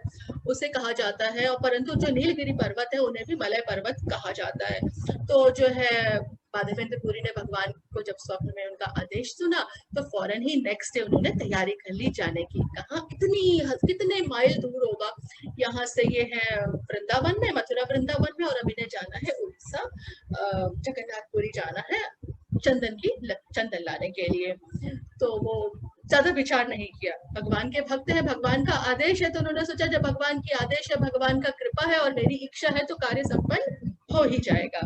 उसे कहा जाता है, और परंतु जो नीलगिरी पर्वत है उन्हें भी मलय पर्वत कहा जाता है। तो जो है माधवेंद्र पुरी ने भगवान को जब स्वप्न में उनका आदेश सुना, तो फौरन ही नेक्स्ट डे उन्होंने तैयारी कर ली जाने की। कहा कितने माइल दूर होगा यहाँ से, ये है वृंदावन में, मथुरा वृंदावन में, और अभी ने जाना है उड़ीसा, जगन्नाथपुरी जाना है चंदन लाने के लिए। तो वो ज्यादा विचार नहीं किया, भगवान के भक्त हैं, भगवान का आदेश है, तो उन्होंने सोचा जब भगवान की आदेश है, भगवान का कृपा है और मेरी इच्छा है, तो कार्य संपन्न हो ही जाएगा।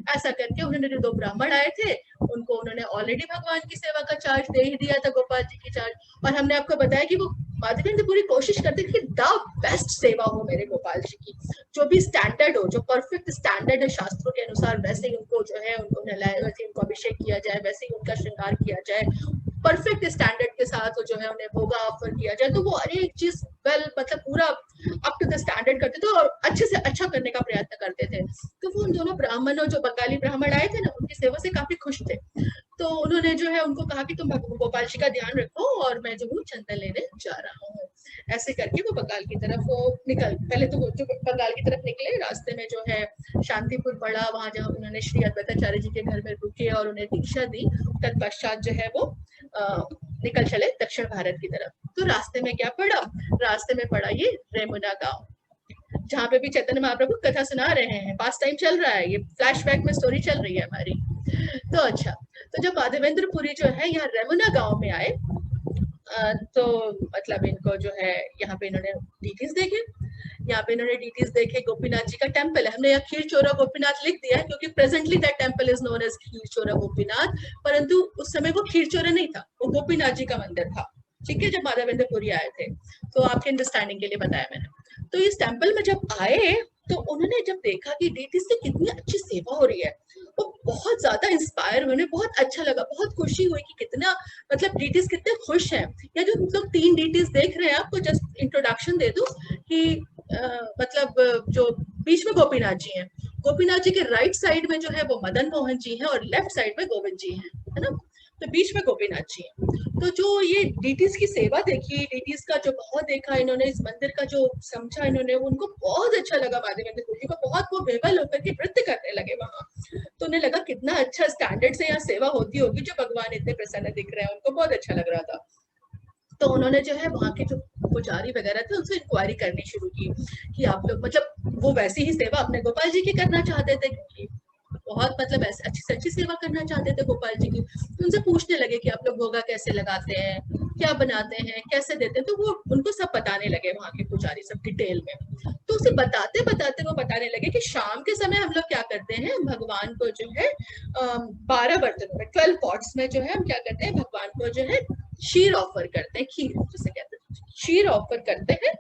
ऐसा करके उन्होंने जो 2 ब्राह्मण आए थे उनको उन्होंने ऑलरेडी भगवान की सेवा का चार्ज दे ही दिया था, गोपाल जी की चार्ज। और हमने आपको बताया कि वो माधवेंद्र पूरी कोशिश करते थे कि द बेस्ट सेवा हो मेरे गोपाल जी की, जो भी स्टैंडर्ड हो, जो परफेक्ट स्टैंडर्ड है शास्त्रों के अनुसार, वैसे ही उनको जो है उनको नहलाया, वैसे ही उनको अभिषेक किया जाए, वैसे ही उनका श्रृंगार किया जाए, परफेक्ट स्टैंडर्ड के साथ जो है उन्हें भोगा ऑफर किया जाए। तो वो हर एक चीज मतलब पूरा अप टू द स्टैंडर्ड करते थे, और अच्छे से अच्छा करने का प्रयत्न करते थे। तो वो उन दोनों ब्राह्मणों, जो बंगाली ब्राह्मण आए थे ना, उनकी सेवा से काफी खुश थे। तो उन्होंने जो है उनको कहा कि तुम गोपाल जी का ध्यान रखो और मैं जो हूँ चंदन लेने जा रहा हूँ। ऐसे करके वो बंगाल की तरफ वो निकल, पहले तो वो जो बंगाल की तरफ निकले, रास्ते में जो है शांतिपुर पड़ा, वहां जहाँ उन्होंने श्री अद्वैताचार्य जी के घर में रुके और उन्हें दीक्षा दी। तत्पश्चात जो है वो निकल चले दक्षिण भारत की तरफ। तो रास्ते में क्या पड़ा, रास्ते में पड़ा ये रेमुना गांव, जहाँ पे भी चैतन्य महाप्रभु कथा सुना रहे हैं, पास टाइम चल रहा है, ये फ्लैशबैक में स्टोरी चल रही है हमारी। तो अच्छा, तो जब माधवेंद्र पुरी जो है यहाँ रेमुना गांव में आए, तो मतलब इनको जो है यहाँ पे इन्होंने डिटेल्स देखे, यहाँ पे इन्होंने डिटेल्स देखे। गोपीनाथ जी का टेम्पल है, हमने यहाँ खीर चोरा गोपीनाथ लिख दिया है क्योंकि presently that temple is known as Kheer Chora Gopinath, परंतु उस समय वो खीर चोरा नहीं था, वो गोपीनाथ जी का मंदिर था। ठीक है, जब माधवेंद्र पुरी आए थे, तो आपके अंडरस्टैंडिंग के लिए बताया मैंने। तो इस टेम्पल में जब आए तो उन्होंने जब देखा कि डीटी से कितनी अच्छी सेवा हो रही है, वो बहुत ज्यादा इंस्पायर हुए, उन्हें बहुत अच्छा लगा, बहुत खुशी हुई कि कितना मतलब डीटीज कितने खुश हैं। या जो लोग 3 डीटीज देख रहे हैं, आपको जस्ट इंट्रोडक्शन दे दूं कि मतलब जो बीच में गोपीनाथ जी हैं, गोपीनाथ जी के राइट साइड में जो है वो मदन मोहन जी हैं और लेफ्ट साइड में गोविंद जी हैं, है ना, तो बीच में गोपीनाथ जी हैं। तो जो ये डीटीज की सेवा देखी, डीटीज का जो भाव देखा इन्होंने, इस मंदिर का जो समझा इन्होंने, उनको बहुत अच्छा लगा। माधवेंद्र पुरी को बहुत वो बेबल होकर के नृत्य करने लगे वहां। तो उन्हें लगा कितना अच्छा स्टैंडर्ड से यहाँ सेवा होती होगी, जो भगवान इतने प्रसन्न दिख रहे हैं, उनको बहुत अच्छा लग रहा था। तो उन्होंने जो है वहां के जो पुजारी वगैरह थे उनसे इंक्वायरी करनी शुरू की कि आप लोग, मतलब वो वैसी ही सेवा अपने गोपाल जी की करना चाहते थे, क्योंकि बहुत मतलब ऐसे अच्छी से अच्छी सेवा करना चाहते थे गोपाल जी की। तो उनसे पूछने लगे कि आप लोग भोगा कैसे लगाते हैं, क्या बनाते हैं, कैसे देते हैं। तो वो उनको सब बताने लगे वहां के पुजारी, सब डिटेल में। तो उसे बताते बताते वो बताने लगे कि शाम के समय हम लोग क्या करते हैं, भगवान को जो है 12 बर्तनों में, 12 पॉट्स में जो है हम क्या करते हैं, भगवान को जो है क्षीर ऑफर करते हैं, खीर जिसे कहते हैं, क्षीर ऑफर करते हैं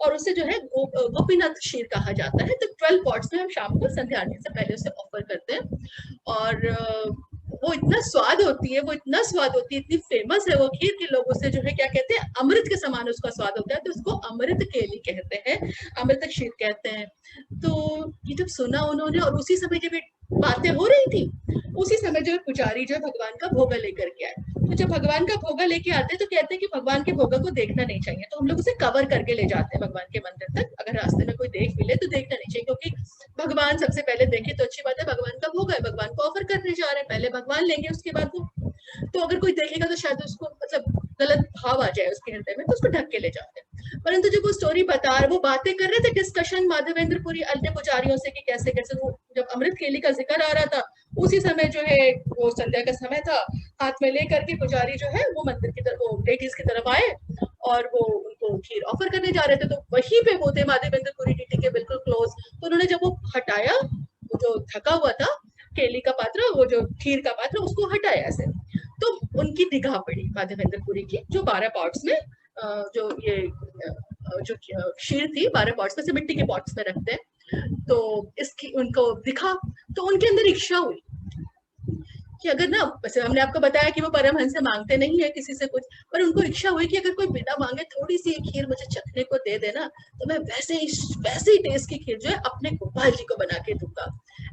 और उसे जो है गोपीनाथ क्षीर कहा जाता है। तो 12 पॉट्स में हम शाम को संध्या आने से पहले उसे ऑफर करते हैं और वो इतना स्वाद होती है, वो इतना स्वाद होती है, इतनी फेमस है वो खीर कि लोग उसे जो है क्या कहते हैं, अमृत के समान उसका स्वाद होता है, तो उसको अमृत केली कहते हैं, अमृत क्षीर कहते हैं। तो ये जब सुना उन्होंने और उसी समय जब ये बातें हो रही थी, उसी समय जो पुजारी जो भगवान का भोगा लेकर के आए। तो जब भगवान का भोगा लेके आते हैं तो कहते हैं कि भगवान के भोगा को देखना नहीं चाहिए, तो हम लोग उसे कवर करके ले जाते हैं भगवान के मंदिर तक। अगर रास्ते में कोई देख मिले तो देखना नहीं चाहिए, क्योंकि भगवान सबसे पहले देखे तो अच्छी बात है, भगवान का भोगा है, भगवान को ऑफर करने जा रहे हैं, पहले भगवान लेंगे उसके बाद वो। तो अगर कोई देखेगा तो शायद उसको मतलब गलत भाव आ जाए उसके हृदय में, तो उसको ढक के ले जाते हैं। परंतु जब वो स्टोरी बता रहे, वो बातें कर रहे थे, डिस्कशन माधवेंद्र पुरी अन्य पुजारियों से कि कैसे कैसे, वो जब अमृत केली का जिक्र आ रहा था, उसी समय जो है वो संध्या का समय था, हाथ में लेकर के पुजारी जो है वो मंदिर की तरफ, वो लेडीज की तरफ आए और वो उनको खीर ऑफर करने जा रहे थे। तो वहीं पे वो थे माधवेंद्र पुरी डीटी के बिल्कुल क्लोज। तो उन्होंने जब वो हटाया, वो जो ढका हुआ था केली का पात्र, वो जो खीर का पात्र, उसको हटाया ऐसे, तो उनकी निगाह पड़ी माधवेंद्र पुरी की, जो 12 पॉट्स में जो ये जो क्षीर थी 12 पॉट्स में से मिट्टी के पॉट्स में रखते हैं, तो इसकी उनको दिखा। तो उनके अंदर इच्छा हुई कि अगर ना, वैसे हमने आपको बताया कि वो परमहंस से मांगते नहीं है किसी से कुछ, पर उनको इच्छा हुई कि अगर कोई बिना मांगे थोड़ी सी खीर मुझे चखने को दे देना, तो मैं वैसे ही टेस्ट की खीर जो है अपने गोपाल जी को बना के दूंगा।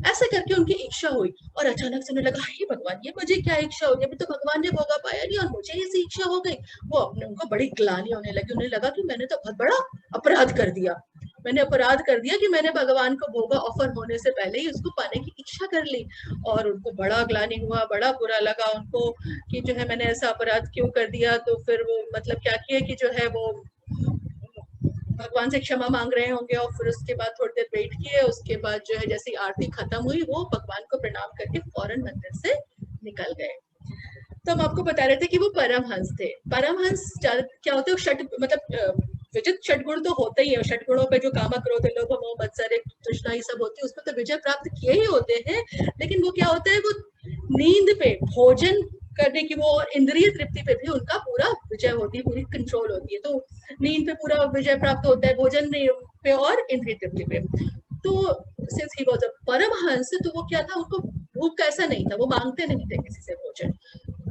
ऐसे करके उनकी इच्छा हुई और अचानक से उन्हें लगा, हे भगवान, ये मुझे क्या इच्छा होगी, अभी तो भगवान ने भोगा पाया नहीं और मुझे ऐसी इच्छा हो गई। वो अपने, उनको बड़ी ग्लानि होने लगी, उन्हें लगा कि मैंने तो बहुत बड़ा अपराध कर दिया, मैंने अपराध कर दिया कि मैंने भगवान को भोगा ऑफर होने से पहले ही उसको पाने की इच्छा कर ली। और उनको बड़ा ग्लानि हुआ, बड़ा बुरा लगा उनको कि जो है मैंने ऐसा अपराध क्यों कर दिया। तो फिर वो मतलब क्या किया कि जो है वो भगवान से क्षमा मांग रहे होंगे और फिर उसके बाद थोड़ी देर वेट किए, उसके बाद जो है जैसी आरती खत्म हुई, वो भगवान को प्रणाम करके फौरन मंदिर से निकल गए। तो हम आपको बता रहे थे कि वो परमहंस थे। परमहंस क्या होते हैं, षट मतलब विजित षटगुण तो होते ही है, षटगुणों पे जो कामक, क्रोध, लोभ, मोह, मत्सर, तृष्णा ये सब होती है, उसमें तो विजय प्राप्त किए ही होते हैं। लेकिन वो क्या होता है, वो नींद पे, भोजन करने की वो और इंद्रिय तृप्ति पे भी उनका पूरा विजय होती है, पूरी कंट्रोल होती है। तो नींद पे पूरा विजय प्राप्त होता है, भोजन पे और इंद्रिय तृप्ति पे। तो since he was a paramahamsa, तो वो क्या था, उनको भूख का ऐसा नहीं था, वो मांगते नहीं थे किसी से भोजन,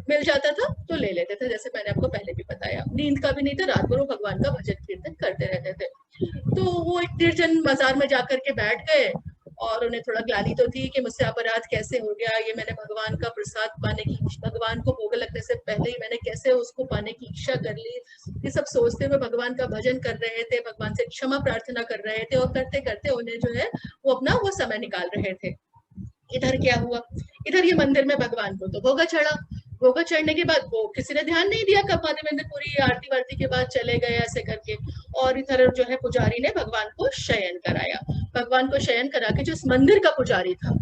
मिल जाता था तो ले लेते थे, जैसे मैंने आपको पहले भी बताया। नींद का भी नहीं था, रात भर वो भगवान का भजन कीर्तन करते रहते थे। तो वो एक निर्जन बाजार में जाकर के बैठ गए और उन्हें थोड़ा ग्लानि तो थी कि मुझसे अपराध कैसे हो गया, ये मैंने भगवान का प्रसाद पाने की, भगवान को भोग लगने से पहले ही मैंने कैसे उसको पाने की इच्छा कर ली। ये सब सोचते हुए भगवान का भजन कर रहे थे, भगवान से क्षमा प्रार्थना कर रहे थे, और करते करते उन्हें जो है वो अपना वो समय निकाल रहे थे। इधर क्या हुआ, इधर ये मंदिर में भगवान को तो भोगा चढ़ा, भोगा चढ़ने के बाद वो किसी ने ध्यान नहीं दिया, कब माधवेंद्र पूरी आरती वारती के बाद चले गए ऐसे करके। और इधर जो है पुजारी ने भगवान को शयन कराया, भगवान को शयन करा के जो इस मंदिर का पुजारी था,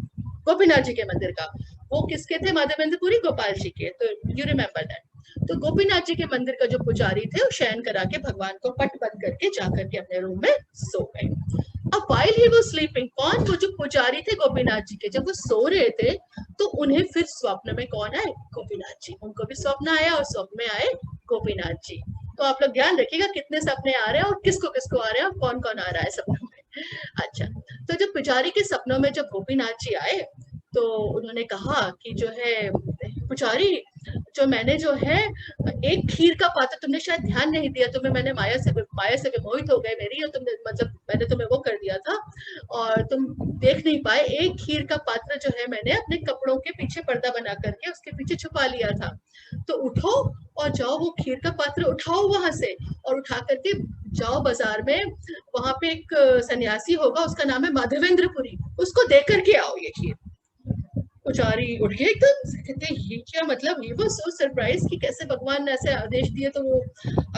गोपीनाथ जी के मंदिर का, वो किसके थे, माधवेंद्र पुरी गोपाल जी के, तो यू रिमेम्बर दैट। तो गोपीनाथ जी के मंदिर का जो पुजारी थे वो शयन करा के भगवान को पट बंद करके जाकर के अपने रूम में सो गए। अब while he was sleeping, कौन, वो जो पुजारी थे गोपीनाथ जी के, जब वो सो रहे थे तो उन्हें फिर स्वप्न में कौन आए, गोपीनाथ जी, उनको भी स्वप्न आया और स्वप्न में आए गोपीनाथ जी। तो आप लोग ध्यान रखिएगा कितने सपने आ रहे हैं और किसको किसको आ रहे हैं और कौन कौन आ रहा है सपनों में। अच्छा, तो जब पुजारी के सपनों में जब गोपीनाथ जी आए तो उन्होंने कहा कि जो है पुजारी, जो मैंने जो है एक खीर का पात्र, तुमने शायद ध्यान नहीं दिया, तुम्हें मैंने माया से विमोहित हो गए मेरी, और तुमने मतलब मैंने तुम्हें वो कर दिया था और तुम देख नहीं पाए, एक खीर का पात्र जो है मैंने अपने कपड़ों के पीछे पर्दा बना करके उसके पीछे छुपा लिया था, तो उठो और जाओ वो खीर का पात्र उठाओ वहां से, और उठा करके जाओ बाजार में, वहां पे एक सन्यासी होगा उसका नाम है माधवेंद्र पुरी, उसको दे करके आओ ये खीर। पुजारी उठ गए एकदम, कहते ये क्या मतलब, ये वो सो सरप्राइज कि कैसे भगवान ने ऐसे आदेश दिए। तो वो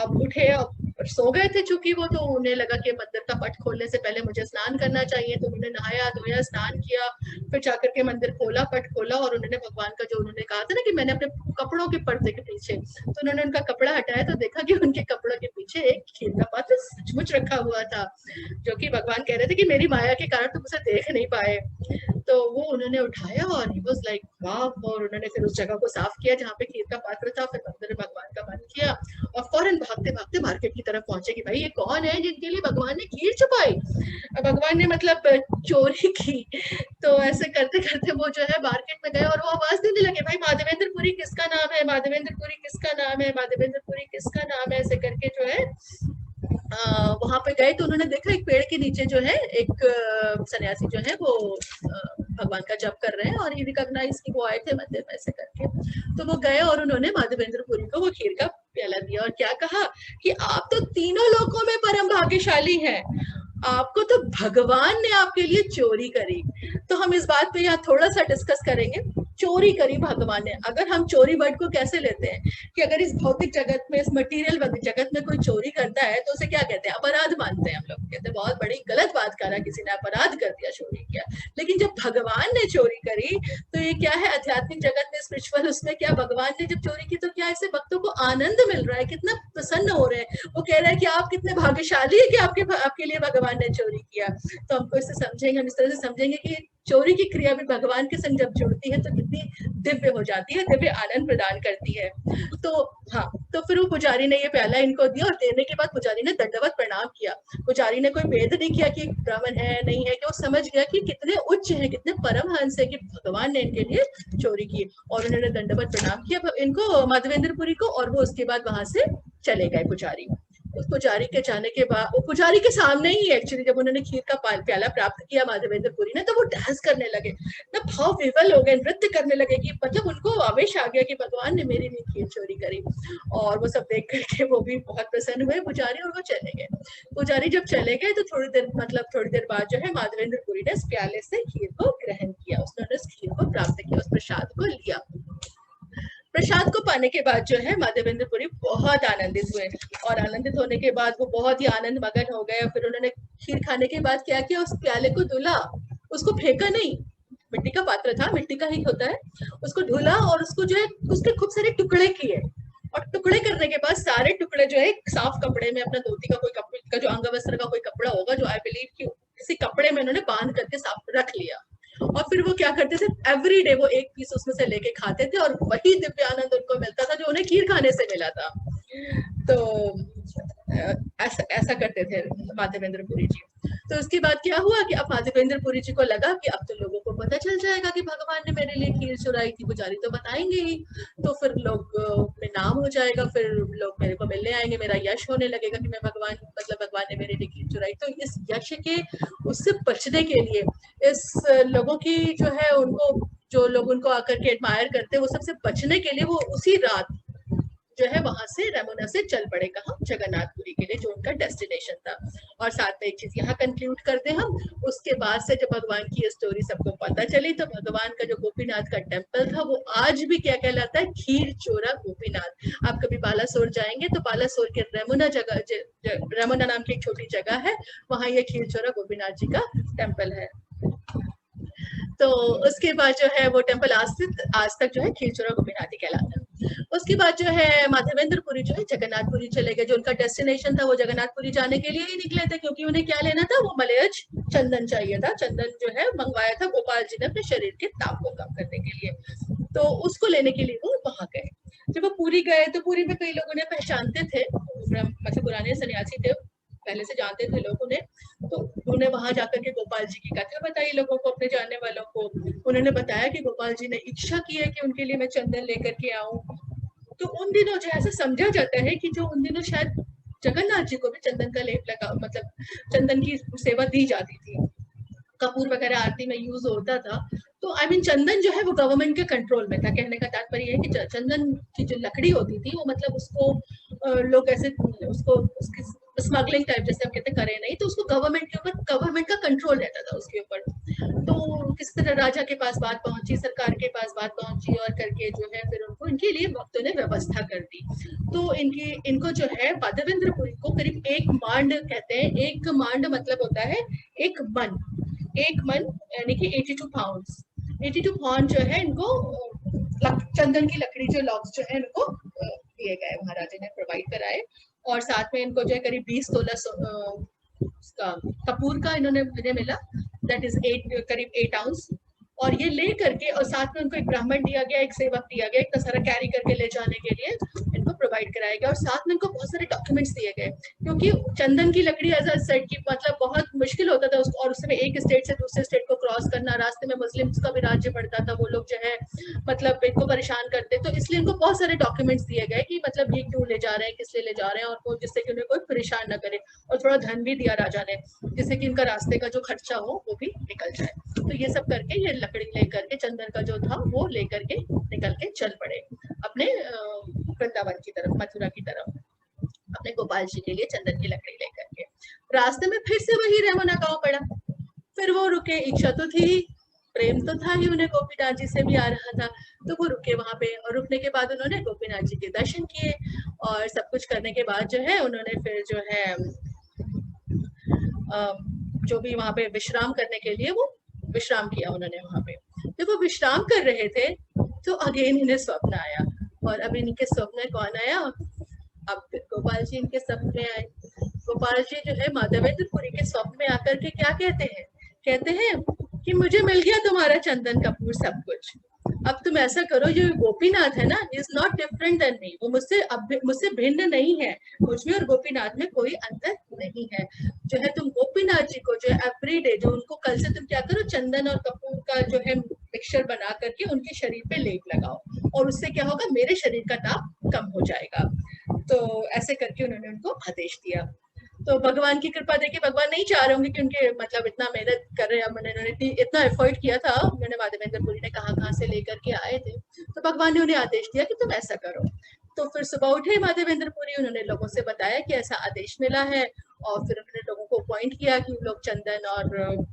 अब उठे और सो गए थे चूंकि वो, तो उन्हें लगा कि मंदिर का पट खोलने से पहले मुझे स्नान करना चाहिए, तो उन्होंने नहाया धोया स्नान किया, फिर जाकर के मंदिर खोला, पट खोला, और उन्होंने भगवान का जो उन्होंने कहा था ना कि मैंने अपने कपड़ों के पर्दे के पीछे, तो उन्होंने उनका कपड़ा हटाया तो देखा कि उनके कपड़ों के पीछे एक खीर का पात्र सचमुच रखा हुआ था, जो कि भगवान कह रहे थे कि मेरी माया के कारण तुम उसे देख नहीं पाए। तो वो उन्होंने उठाया और ही वाज लाइक वाह, और उन्होंने फिर उस जगह को साफ किया जहाँ पे खीर का पात्र था, फिर मंदिर में भगवान का मन किया और फौरन भागते भागते मार्केट की तरफ पहुंचे कि भाई ये कौन है जिनके लिए भगवान ने खीर छुपाई, भगवान ने मतलब चोरी की। तो ऐसे करते करते वो जो है मार्केट में गए और वो आवाज देने लगे, भाई माधवेंद्र पुरी किसका नाम है, माधवेंद्र पुरी किसका नाम है, माधवेंद्र पुरी किसका नाम है, ऐसे करके जो है वहां पे गए तो उन्होंने देखा एक पेड़ के नीचे जो है एक सन्यासी जो है वो भगवान का जप कर रहे हैं, और ही रिकॉग्नाइज कि वो आए थे मंदिर में ऐसे करके। तो वो गए और उन्होंने माधवेंद्र पुरी को वो खीर का प्याला दिया और क्या कहा कि आप तो तीनों लोकों में परम भाग्यशाली हैं, आपको तो भगवान ने आपके लिए चोरी करी। तो हम इस बात पे यहाँ थोड़ा सा डिस्कस करेंगे, चोरी करी भगवान ने। अगर हम चोरी वर्ड को कैसे लेते हैं कि अगर इस भौतिक जगत में, इस मटेरियल जगत में कोई चोरी करता है तो उसे क्या कहते हैं, अपराध मानते हैं हम लोग, कहते हैं बहुत बड़ी गलत बात करा, किसी ने अपराध कर दिया, चोरी किया। लेकिन जब भगवान ने चोरी करी तो ये क्या है, आध्यात्मिक जगत में, स्पिरिचुअल उसमें क्या, भगवान ने जब चोरी की तो क्या ऐसे भक्तों को आनंद मिल रहा है, कितना प्रसन्न हो रहे हैं, वो कह रहा है कि आप कितने भाग्यशाली है कि आपके लिए भगवान ने चोरी किया। तो हमको इसे समझेंगे, हम इस तरह से समझेंगे कि चोरी की क्रिया भी भगवान के संग जब जुड़ती है तो कितनी दिव्य हो जाती है, दिव्य आनंद प्रदान करती है। तो हाँ, तो फिर वो पुजारी ने ये प्याला इनको दिया और देने के बाद पुजारी ने दंडवत प्रणाम किया। पुजारी ने कोई भेद नहीं किया कि ब्राह्मण है नहीं है, कि वो समझ गया कि कितने उच्च है, कितने परमहंस है कि भगवान ने इनके लिए चोरी की, और उन्होंने दंडवत प्रणाम किया इनको, माधवेंद्र पुरी को, और वो उसके बाद वहां से चले गए पुजारी। उस पुजारी के जाने के बाद, वो पुजारी के सामने ही एक्चुअली जब उन्होंने खीर का प्याला प्राप्त किया माधवेंद्र पुरी ने, तो वो डांस करने लगे ना, भाव विवल हो गए, नृत्य करने लगे कि मतलब उनको आवेश आ गया कि भगवान ने मेरी भी खीर चोरी करी। और वो सब देख करके वो भी बहुत प्रसन्न हुए पुजारी, और वो चले गए। पुजारी जब चले गए तो थोड़ी देर बाद जो है माधवेंद्र पुरी ने इस प्याले से खीर को ग्रहण किया, उसने उस खीर को प्राप्त किया, उस प्रसाद को लिया। प्रसाद को पाने के बाद जो है माधवेंद्र पुरी बहुत आनंदित हुए, और आनंदित होने के बाद वो बहुत ही आनंद मगन हो गए। फिर उन्होंने खीर खाने के बाद क्या किया, उस प्याले को धुला, उसको फेंका नहीं, मिट्टी का पात्र था, मिट्टी का ही होता है, उसको धुला और उसको जो है उसके खूब सारे टुकड़े किए, और टुकड़े करने के बाद सारे टुकड़े जो है साफ कपड़े में, अपना धोती का कोई कपड़े का जो अंगवस्त्र का कोई कपड़ा होगा, जो आई बिलीव कि किसी कपड़े में उन्होंने बांध करके साफ रख लिया। और फिर वो क्या करते थे, एवरी डे वो एक पीस उसमें से लेके खाते थे, और वही दिव्य आनंद उनको मिलता था जो उन्हें खीर खाने से मिला था। तो ऐसा करते थे माधवेंद्र पुरी जी। तो उसके बाद क्या हुआ कि अब माधवेंद्र पुरी जी को लगा कि अब तो लोगों को पता चल जाएगा कि भगवान ने मेरे लिए खीर चुराई थी, पुजारी तो बताएंगे ही, तो फिर लोग में नाम हो जाएगा, फिर लोग मेरे को मिलने आएंगे, मेरा यश होने लगेगा कि मैं भगवान मतलब भगवान ने मेरे लिए खीर चुराई। तो इस यश के उससे बचने के लिए इस लोगों की जो है उनको जो लोग उनको आकर के एडमायर करते हैं वो सबसे बचने के लिए वो उसी रात जो है वहां से रमुना से चल पड़े कहा जगन्नाथपुरी के लिए जो उनका डेस्टिनेशन था। और साथ में एक चीज यहाँ कंक्लूड करते हैं हम, उसके बाद से जब भगवान की ये स्टोरी सबको पता चली तो भगवान का जो गोपीनाथ का टेम्पल था वो आज भी क्या कहलाता है, खीर चोरा गोपीनाथ। आप कभी बालासोर जाएंगे तो बालासोर के रेमुना जगह रेमुना नाम की एक छोटी जगह है, वहां ये खीर चोरा गोपीनाथ जी का टेम्पल है। तो उसके बाद जो है वो टेम्पल आज तक जो है खीरचोरा गोपीनाथी कहलाता है। उसके बाद जो है माधवेंद्रपुरी जो है जगन्नाथपुरी चले गए, जो उनका डेस्टिनेशन था वो जगन्नाथपुरी जाने के लिए ही निकले थे, क्योंकि उन्हें क्या लेना था, वो मलयज चंदन चाहिए था। चंदन जो है मंगवाया था गोपाल जी ने अपने शरीर के ताप को कम करने के लिए, तो उसको लेने के लिए वो वहां गए। जब वो पूरी गए तो पूरी में कई लोग उन्हें पहचानते थे, मतलब पुराने सन्यासी थे, पहले से जानते थे लोग उन्हें, तो उन्होंने वहां जाकर के गोपाल जी की कथा बताई लोगों को, अपने जानने वालों को। उन्होंने बताया कि गोपाल जी ने इच्छा की है कि उनके लिए मैं चंदन लेकर के आऊं। तो उन दिनों जो ऐसा समझा जाता है कि जो उन दिनों शायद जगन्नाथ जी को भी चंदन का लेप लगा, मतलब चंदन की सेवा दी जाती थी, कपूर वगैरह आरती में यूज होता था। तो आई मीन चंदन जो है वो गवर्नमेंट के कंट्रोल में था। कहने का तात्पर्य है कि चंदन की जो लकड़ी होती थी वो मतलब उसको लोग ऐसे उसको उसकी स्मगलिंग टाइप जैसे हम कहते करें नहीं, तो उसको गवर्नमेंट के ऊपर, गवर्नमेंट का कंट्रोल रहता था उसके ऊपर। तो किस तरह राजा के पास बात पहुंची, सरकार के पास बात पहुंची, और करके जो है फिर उनको इनके लिए भक्तों ने व्यवस्था कर दी। तो इनको जो है माधवेंद्रपुरी को करीब 1 मांड कहते हैं। 1 मांड मतलब होता है 1 मन, 1 मन यानी कि 82 पाउंड्स। 82 पाउंड जो है इनको चंदन की लकड़ी जो लॉक्स जो है इनको दिए गए, महाराजा ने प्रोवाइड कराए। और साथ में इनको जो है करीब 20 तोला उसका कपूर का इन्होंने मुझे मिला, दैट इज 8 करीब 8 आउंस। और ये ले करके, और साथ में उनको एक ब्राह्मण दिया गया, एक सेवक दिया गया, इतना सारा कैरी करके ले जाने के लिए इनको प्रोवाइड कराया गया। और साथ में इनको बहुत सारे डॉक्यूमेंट्स दिए गए, क्योंकि चंदन की लकड़ी एज अ सेट की मतलब बहुत मुश्किल होता था उसको, और उस समय एक स्टेट से दूसरे स्टेट को क्रॉस करना, रास्ते में मुस्लिम्स का भी राज्य पड़ता था, वो लोग जो है मतलब इनको परेशान करते, तो इसलिए इनको बहुत सारे डॉक्यूमेंट्स दिए गए कि मतलब ये क्यों ले जा रहे हैं, किस लिए ले जा रहे हैं, और वो जिससे कि उन्हें कोई परेशान न करे। और थोड़ा धन भी दिया राजा ने, जिससे कि इनका रास्ते का जो खर्चा हो वो भी निकल जाए। तो ये सब करके ये लकड़ी लेकर के, चंदन का जो था वो लेकर के निकल के चल पड़े अपने वृंदावन की तरफ, मथुरा की तरफ, अपने गोपाल जी के लिए चंदन की लकड़ी लेकर के। रास्ते में फिर से वही रेमुना गांव पड़ा, फिर वो रुके। इच्छा तो थी, प्रेम तो था ही उन्हें, गोपीनाथ जी से भी आ रहा था, तो वो रुके वहां पे। और रुकने के बाद उन्होंने गोपीनाथ जी के दर्शन किए, और सब कुछ करने के बाद जो है उन्होंने फिर जो है जो भी वहां पे विश्राम करने के लिए वो विश्राम किया उन्होंने वहां पे। जब वो विश्राम कर रहे थे तो अगेन इन्हें स्वप्न आया, और अब इनके स्वप्न में कौन आया, अब गोपाल जी इनके स्वप्न में आए। गोपाल जी जो है माधवेंद्रपुरी के स्वप्न में आकर के क्या कहते हैं कि मुझे मिल गया तुम्हारा चंदन कपूर सब कुछ, अब तुम ऐसा करो, जो गोपीनाथ है ना, is not different than me, वो मुझसे भिन्न नहीं है, मुझमें और गोपीनाथ में कोई अंतर नहीं है। जो है तुम गोपीनाथ जी को जो है एवरी डे, जो उनको कल से तुम क्या करो, चंदन और कपूर का जो है मिक्सचर बना करके उनके शरीर पे लेप लगाओ, और उससे क्या होगा, मेरे शरीर का ताप कम हो जाएगा। तो ऐसे करके उन्होंने उनको आदेश दिया। तो भगवान की कृपा देखिए, भगवान नहीं चाह रहे होंगे कि उनके मतलब इतना मेहनत कर रहे हैं, उन्होंने इतना एफर्ट किया था, उन्होंने माधवेंद्रपुरी ने कहाँ से लेकर के आए थे, तो भगवान ने उन्हें आदेश दिया कि तुम ऐसा करो। तो फिर सुबह उठे माधवेंद्रपुरी, उन्होंने लोगों से बताया कि ऐसा आदेश मिला है, और फिर उन्होंने लोगों को अपॉइंट किया कि लोग चंदन और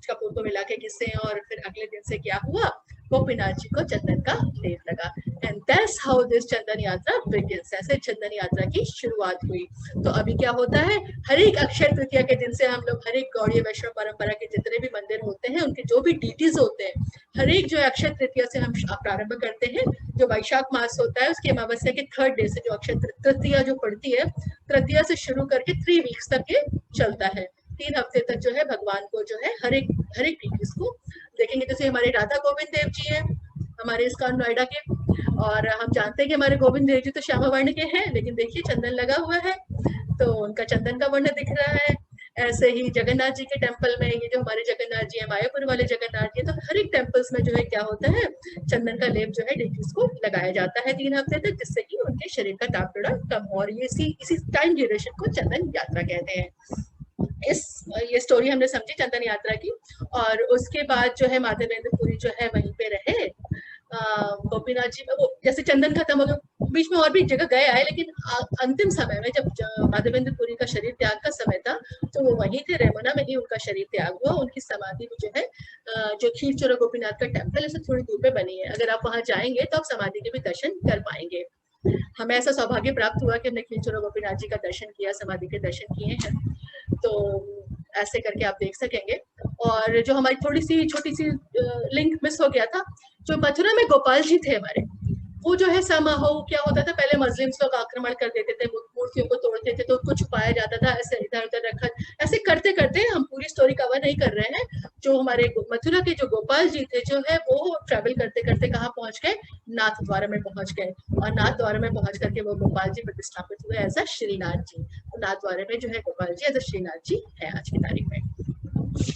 कपूर को मिला के घिसे। और फिर अगले दिन से क्या हुआ, गोपीनाथ जी को चंदन का लेप लगा, एंड दैट्स हाउ दिस चंदन यात्रा बिगिंस, ऐसे चंदन यात्रा की शुरुआत हुई। तो अभी क्या होता है, हर एक अक्षय तृतीया के दिन से हम लोग, हर एक गौड़ीय वैष्णव परंपरा के जितने भी मंदिर होते हैं, उनके जो भी डीटीज होते हैं, हर एक जो अक्षय तृतीया से हम प्रारंभ करते हैं। जो वैशाख मास होता है उसकी अमावस्या के 3rd डे से जो अक्षय तृतीया जो पड़ती है, तृतीया से शुरू करके 3 वीक्स तक ये चलता है। 3 हफ्ते तक जो है भगवान को जो है हर एक डीटीज को देखेंगे। जैसे हमारे राधा गोविंद देव जी हैं, हमारे इस्कॉन नोएडा के, और हम जानते हैं कि हमारे गोविंद देव जी तो श्यामा वर्ण के हैं, लेकिन देखिए चंदन लगा हुआ है, तो उनका चंदन का वर्ण दिख रहा है। ऐसे ही जगन्नाथ जी के टेम्पल में, ये जो हमारे जगन्नाथ जी है, मायापुर वाले जगन्नाथ जी, तो हर एक टेम्पल्स में जो है क्या होता है, चंदन का लेप जो है डेटीज को लगाया जाता है 3 हफ्ते तक, जिससे कि उनके शरीर का ताप थोड़ा कम हो। और ये इसी टाइम ड्यूरेशन को चंदन यात्रा कहते हैं। इस ये स्टोरी हमने समझी चंदन यात्रा की। और उसके बाद जो है माधवेंद्र पुरी जो है वहीं पे रहे। गोपीनाथ जी में वो जैसे चंदन खत्म हो गया, बीच में और भी जगह गए आए, लेकिन अंतिम समय में जब माधवेंद्र पुरी का शरीर त्याग का समय था, तो वो वहीं थे, रेमुना में ही उनका शरीर त्याग हुआ। उनकी समाधि भी जो है जो खीरचोरा गोपीनाथ का टेम्पल है, थोड़ी दूर पे बनी है। अगर आप वहां जाएंगे तो आप समाधि के भी दर्शन कर पाएंगे। हमें ऐसा सौभाग्य प्राप्त हुआ कि हमने खीरचोरा गोपीनाथ जी का दर्शन किया, समाधि के दर्शन किए हैं। तो ऐसे करके आप देख सकेंगे। और जो हमारी थोड़ी सी छोटी सी लिंक मिस हो गया था, जो मथुरा में गोपाल जी थे हमारे, वो जो है समाहो क्या होता था, पहले मुस्लिम्स लोग आक्रमण कर देते थे, मूर्तियों को तोड़ते थे, तो उनको छुपाया जाता था, ऐसे इधर उधर रखा। ऐसे करते करते हम पूरी स्टोरी कवर नहीं कर रहे हैं। जो हमारे मथुरा के जो गोपाल जी थे जो है, वो ट्रेवल करते करते कहाँ पहुंच गए, नाथ द्वारा में पहुंच गए। और नाथ द्वारा में पहुंच करके वो गोपाल जी प्रतिष्ठापित हुए एज अ श्रीनाथ जी। तो नाथ द्वारा में जो है गोपाल जी एज अ श्रीनाथ जी है आज की तारीख में।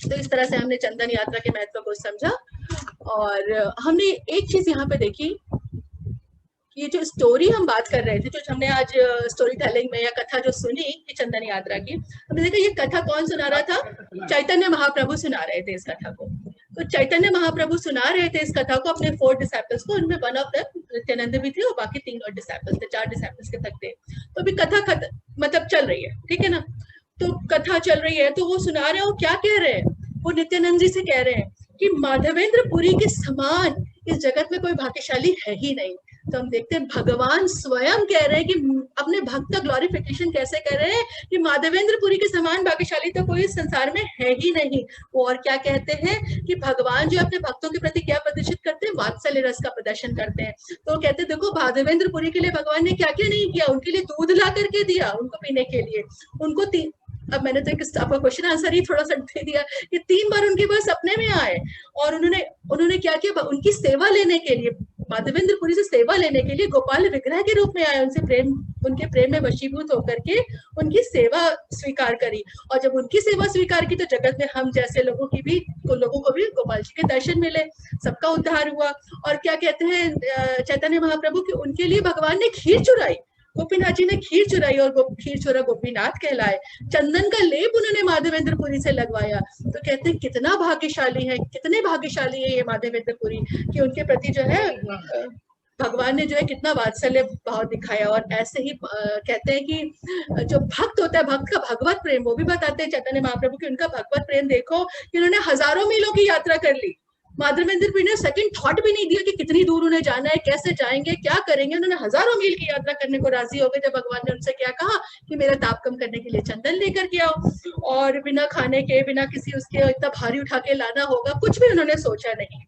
तो इस तरह से हमने चंदन यात्रा के महत्व को समझा। और हमने एक चीज यहाँ पे देखी, ये जो स्टोरी हम बात कर रहे थे, जो हमने आज स्टोरी टेलिंग में या कथा जो सुनी कि चंदन यात्रा की, हमने देखा ये कथा कौन सुना रहा था, चैतन्य महाप्रभु सुना रहे थे इस कथा को। तो चैतन्य महाप्रभु सुना रहे थे इस कथा को अपने 4 डिसाइपल्स को, उनमें वन ऑफ द नित्यानंद भी थे और बाकी 3 और डिसाइपल्स थे, 4 डिसाइपल्स के तक थे। तो अभी कथा मतलब चल रही है, ठीक है ना। तो कथा चल रही है, तो वो सुना रहे हो, क्या कह रहे हैं, वो नित्यानंद जी से कह रहे हैं कि माधवेंद्र पुरी के समान इस जगत में कोई भाग्यशाली है ही नहीं। तो हम देखते हैं भगवान स्वयं कह रहे हैं कि अपने भक्त का ग्लोरिफिकेशन कैसे कर रहे हैं कि माधवेंद्र पुरी के समान भाग्यशाली तो कोई संसार में है ही नहीं। वो और क्या कहते हैं कि भगवान जो अपने भक्तों के प्रति क्या प्रदर्शित करते हैं, वात्सल्य रस का प्रदर्शन करते हैं। तो कहते हैं देखो माधवेंद्र पुरी के लिए भगवान ने क्या क्या नहीं किया, उनके लिए दूध ला करके दिया उनको पीने के लिए, उनको अब मैंने तो एक आपका क्वेश्चन आंसर ही थोड़ा सा दे दिया कि 3 बार उनके पास सपने में आए और उन्होंने क्या किया, उनकी सेवा लेने के लिए, माधवेंद्र पुरी से सेवा लेने के लिए गोपाल विग्रह के रूप में आए, उनके प्रेम में वशीभूत होकर के उनकी सेवा स्वीकार करी। और जब उनकी सेवा स्वीकार की तो जगत में हम जैसे लोगों को भी गोपाल जी के दर्शन मिले, सबका उद्धार हुआ। और क्या कहते हैं चैतन्य महाप्रभु की उनके लिए भगवान ने खीर चुराई, गोपीनाथ जी ने खीर चुराई और खीर चुरा गोपीनाथ कहलाए। चंदन का लेप उन्होंने माधवेंद्र पुरी से लगवाया। तो कहते हैं कितना भाग्यशाली है, कितने भाग्यशाली है ये माधवेंद्र पुरी कि उनके प्रति जो है भगवान ने जो है कितना वात्सल्य भाव दिखाया। और ऐसे ही कहते हैं कि जो भक्त होता है, भक्त का भगवत प्रेम, वो भी बताते हैं चैतन्य महाप्रभु की उनका भगवत प्रेम देखो कि उन्होंने हजारों मीलों की यात्रा कर ली। माधवेंद्र पुरी ने सेकंड थॉट भी नहीं दिया कि कितनी दूर उन्हें जाना है, कैसे जाएंगे, क्या करेंगे। उन्होंने हजारों मील की यात्रा करने को राजी हो गए जब भगवान ने उनसे क्या कहा कि मेरा ताप कम करने के लिए चंदन लेकर के आओ, और बिना खाने के, बिना किसी उसके इतना भारी उठा के लाना होगा, कुछ भी उन्होंने सोचा नहीं।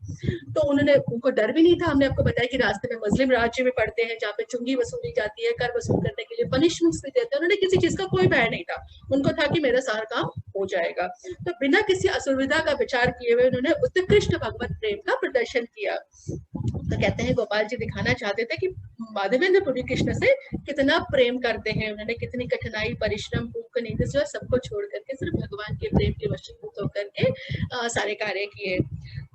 तो उनको डर भी नहीं था। हमने आपको बताया कि रास्ते में मुस्लिम राज्य में पड़ते हैं जहाँ पे चुंगी वसूली जाती है, कर वसूल करने के लिए पनिशमेंट्स भी देते हैं। उन्होंने किसी चीज का कोई भय नहीं था, उनको था कि मेरा सारा काम हो जाएगा। तो बिना किसी असुविधा का विचार किए हुए उन्होंने उत्कृष्ट भगवत प्रेम का प्रदर्शन किया। तो कहते हैं गोपाल जी दिखाना चाहते थे कि माधवेंद्र पुरी कृष्ण से कितना प्रेम करते हैं, उन्होंने कितनी कठिनाई, परिश्रम, भूख नींद जो है सबको छोड़ करके सिर्फ भगवान के प्रेम के वशीभूत होकर के सारे कार्य किए।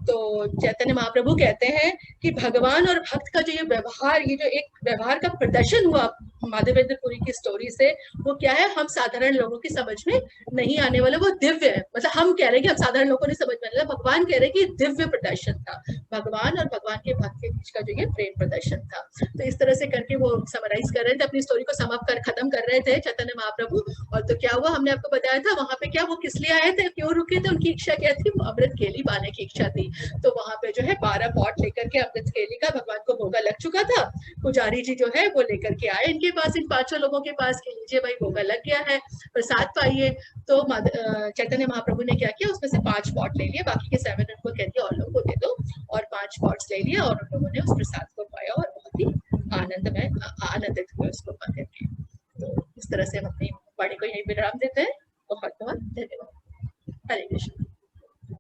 तो चैतन्य महाप्रभु कहते हैं कि भगवान और भक्त का जो ये व्यवहार, ये जो एक व्यवहार का प्रदर्शन हुआ माधवेंद्र पुरी की स्टोरी से, वो क्या है, हम साधारण लोगों की समझ में नहीं आने वाला, वो दिव्य है। मतलब हम कह रहे हैं कि हम साधारण लोगों नहीं समझ में आने वाला, भगवान कह रहे हैं कि दिव्य प्रदर्शन था, भगवान और भगवान के भक्त के बीच का जो ये प्रेम प्रदर्शन था। तो इस तरह से करके वो समराइज कर रहे थे, अपनी स्टोरी को समाप्त कर खत्म कर रहे थे चैतन्य महाप्रभु। और तो क्या हुआ, हमने आपको बताया था वहां पे क्या वो किस लिए आए थे, क्यों रुके थे, उनकी इच्छा क्या थी, अमृत केली पाने की इच्छा थी। तो वहां पे जो है 12 पॉट लेकर के अमृत केली का भगवान को भोगा लग चुका था। पुजारी जी जो है वो लेकर के आए इनके पास, इन 5 लोगों के पास कि लीजिए भाई भोगा लग गया है, प्रसाद पाइए। तो चैतन्य महाप्रभु ने क्या किया, उसमें से 5 पॉट ले लिए, बाकी के 7 उनको कह दिया और लोगों को दे दो, और 5 पॉट्स ले लिया और उन लोगों ने उस प्रसाद को पाया और बहुत ही आनंदित हुए उसको पा करके। तो इस तरह से हम अपनी वाणी को यही विराम देते हैं। बहुत बहुत धन्यवाद। हरे कृष्ण।